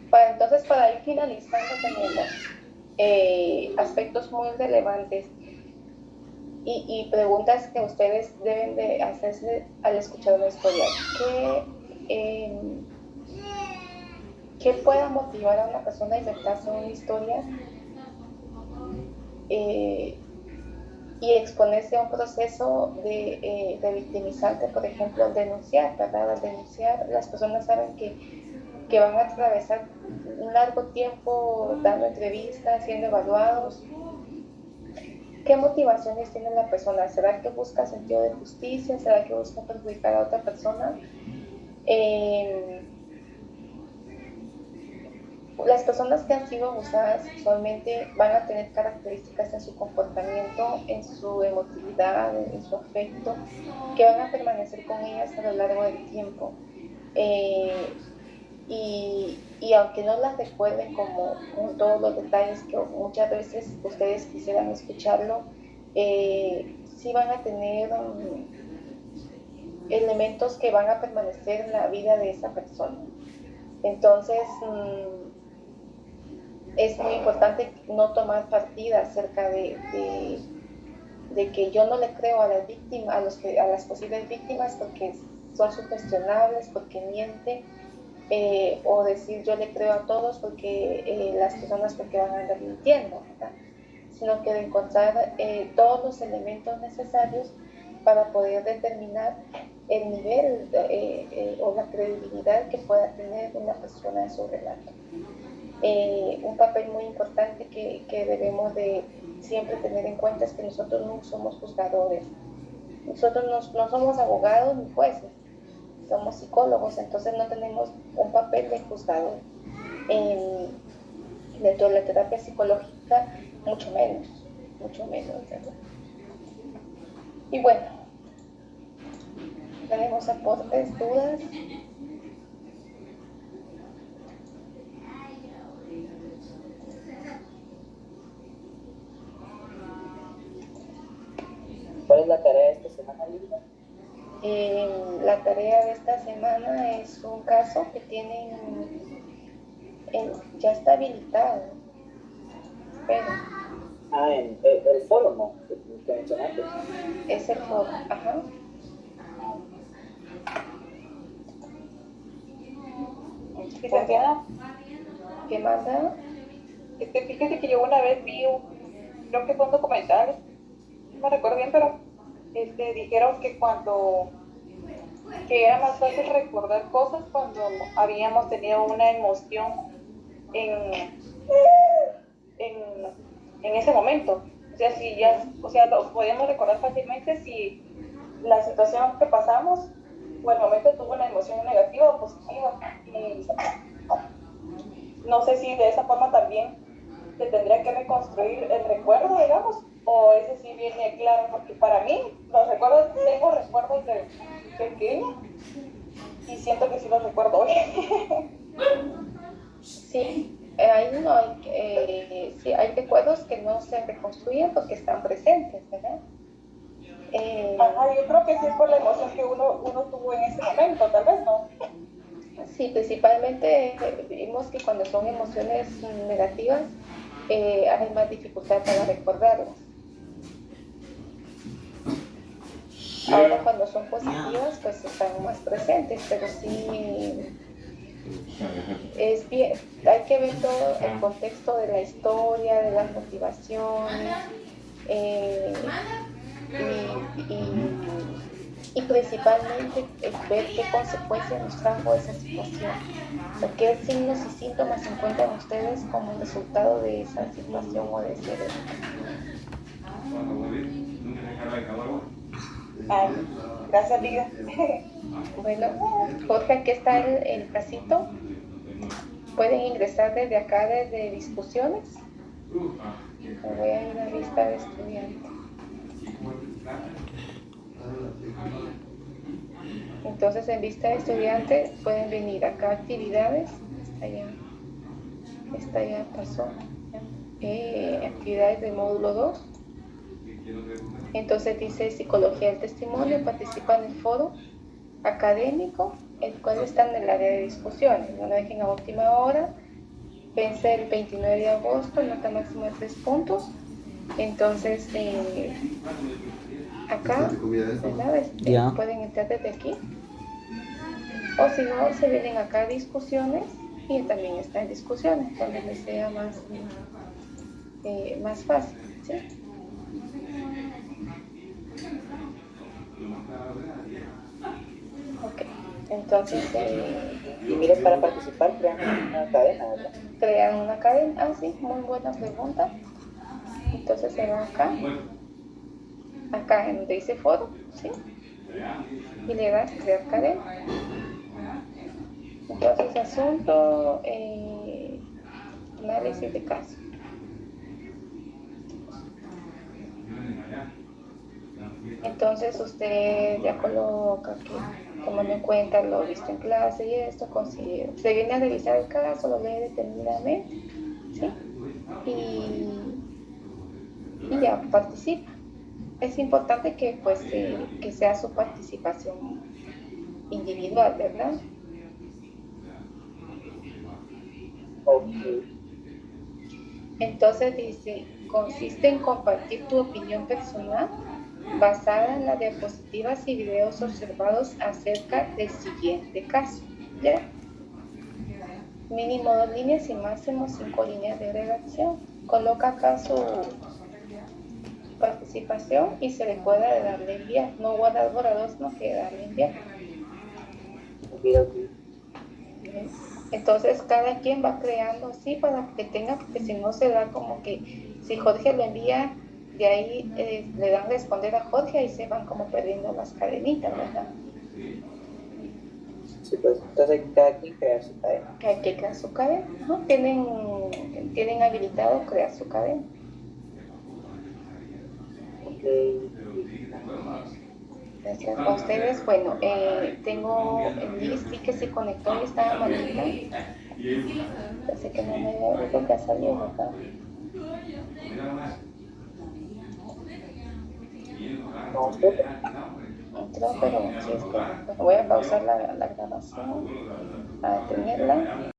Bueno, entonces para ir finalizando tenemos aspectos muy relevantes y preguntas que ustedes deben de hacerse al escuchar una historia. ¿Qué pueda motivar a una persona a inventarse una historia y exponerse a un proceso de victimizante, por ejemplo, denunciar, ¿verdad? Al denunciar, las personas saben que van a atravesar un largo tiempo dando entrevistas, siendo evaluados. ¿Qué motivaciones tiene la persona? ¿Será que busca sentido de justicia? ¿Será que busca perjudicar a otra persona? Las personas que han sido abusadas sexualmente van a tener características en su comportamiento, en su emotividad, en su afecto, que van a permanecer con ellas a lo largo del tiempo. Y aunque no las recuerden con todos los detalles que muchas veces ustedes quisieran escucharlo, sí van a tener elementos que van a permanecer en la vida de esa persona. Entonces, es muy importante no tomar partida acerca de que yo no le creo a las víctimas, a las posibles víctimas porque son sugestionables, porque mienten, o decir yo le creo a todos porque las personas porque van a andar mintiendo, ¿verdad? Sino que de encontrar todos los elementos necesarios para poder determinar el nivel o la credibilidad que pueda tener una persona en su relato. Un papel muy importante que debemos de siempre tener en cuenta es que nosotros no somos juzgadores, nosotros no somos abogados ni jueces, somos psicólogos, entonces no tenemos un papel de juzgador. Dentro de la terapia psicológica, mucho menos, ¿verdad? Y bueno, tenemos aportes, dudas. ¿Cuál es la tarea de esta semana, Lina? La tarea de esta semana es un caso que tienen, ya está habilitado, pero... en el foro, ¿no? Que mencionaste. Es el foro, ajá. Licenciada, ¿Qué manda? fíjese que yo una vez vi creo que fue un documental, no me recuerdo bien, pero dijeron que era más fácil recordar cosas cuando habíamos tenido una emoción en ese momento. O sea, lo podíamos recordar fácilmente si la situación que pasamos o el momento tuvo una emoción negativa o positiva. Y no sé si de esa forma también se tendría que reconstruir el recuerdo, digamos, o ese sí viene claro, porque para mí tengo recuerdos de pequeña y siento que sí los recuerdo hoy. Sí, sí, hay recuerdos que no se reconstruyen porque están presentes, ¿verdad? Yo creo que sí es por la emoción que uno tuvo en ese momento, tal vez, ¿no? Sí, principalmente vimos que cuando son emociones negativas hay más dificultad para recordarlas. Ahora cuando son positivas pues están más presentes, pero sí es bien, hay que ver todo el contexto de la historia, de las motivaciones y principalmente ver qué consecuencias nos trajo esa situación, o qué signos y síntomas encuentran ustedes como resultado de esa situación o de ese evento. Gracias, Liga. Bueno, Jorge, aquí está el casito. Pueden ingresar desde acá, desde discusiones. Me voy a ir a vista de estudiante. Entonces, en vista de estudiante pueden venir acá actividades. Esta ya pasó. Actividades del módulo 2. Entonces dice psicología del testimonio, participa en el foro académico, el cual está en el área de discusiones. No lo dejen a última hora. Vence el 29 de agosto, nota máxima de 3 puntos. Entonces, acá, ¿verdad? Pueden entrar desde aquí. O si no, se vienen acá a discusiones y también está en discusiones, donde les sea más fácil, ¿sí? Ok, entonces... y mire, para participar crean una cadena, ¿verdad? Crean una cadena, sí, muy buena pregunta. Entonces se va acá en donde dice foro, ¿sí? Y le das crear cadena. Entonces asunto, análisis de caso. Entonces usted ya coloca que tomando en cuenta lo visto en clase y esto, considero. Se viene a revisar el caso, lo lee detenidamente, ¿sí? Y ya participa. Es importante que pues que sea su participación individual, ¿verdad? Okay. Entonces dice, consiste en compartir tu opinión personal basada en las diapositivas y videos observados acerca del siguiente caso, ¿ya? Mínimo 2 líneas y máximo 5 líneas de redacción. Coloca acá su participación y se le puede darle enviar. No guardar borrador, sino que darle enviar. Entonces cada quien va creando así para que tenga, porque si no se da como que si Jorge lo envía, de ahí le dan responder a Jorge y se van como perdiendo las cadenitas, ¿verdad? Sí, pues entonces cada quien crea su cadena. Hay que crear su cadena, ¿no? Tienen habilitado crear su cadena. Okay. Gracias a ustedes. Bueno, tengo el Liz sí que se conectó y estaba malita. Así que no me digo que ha salido, ¿verdad? Entró, pero sí, voy a pausar la grabación, a detenerla.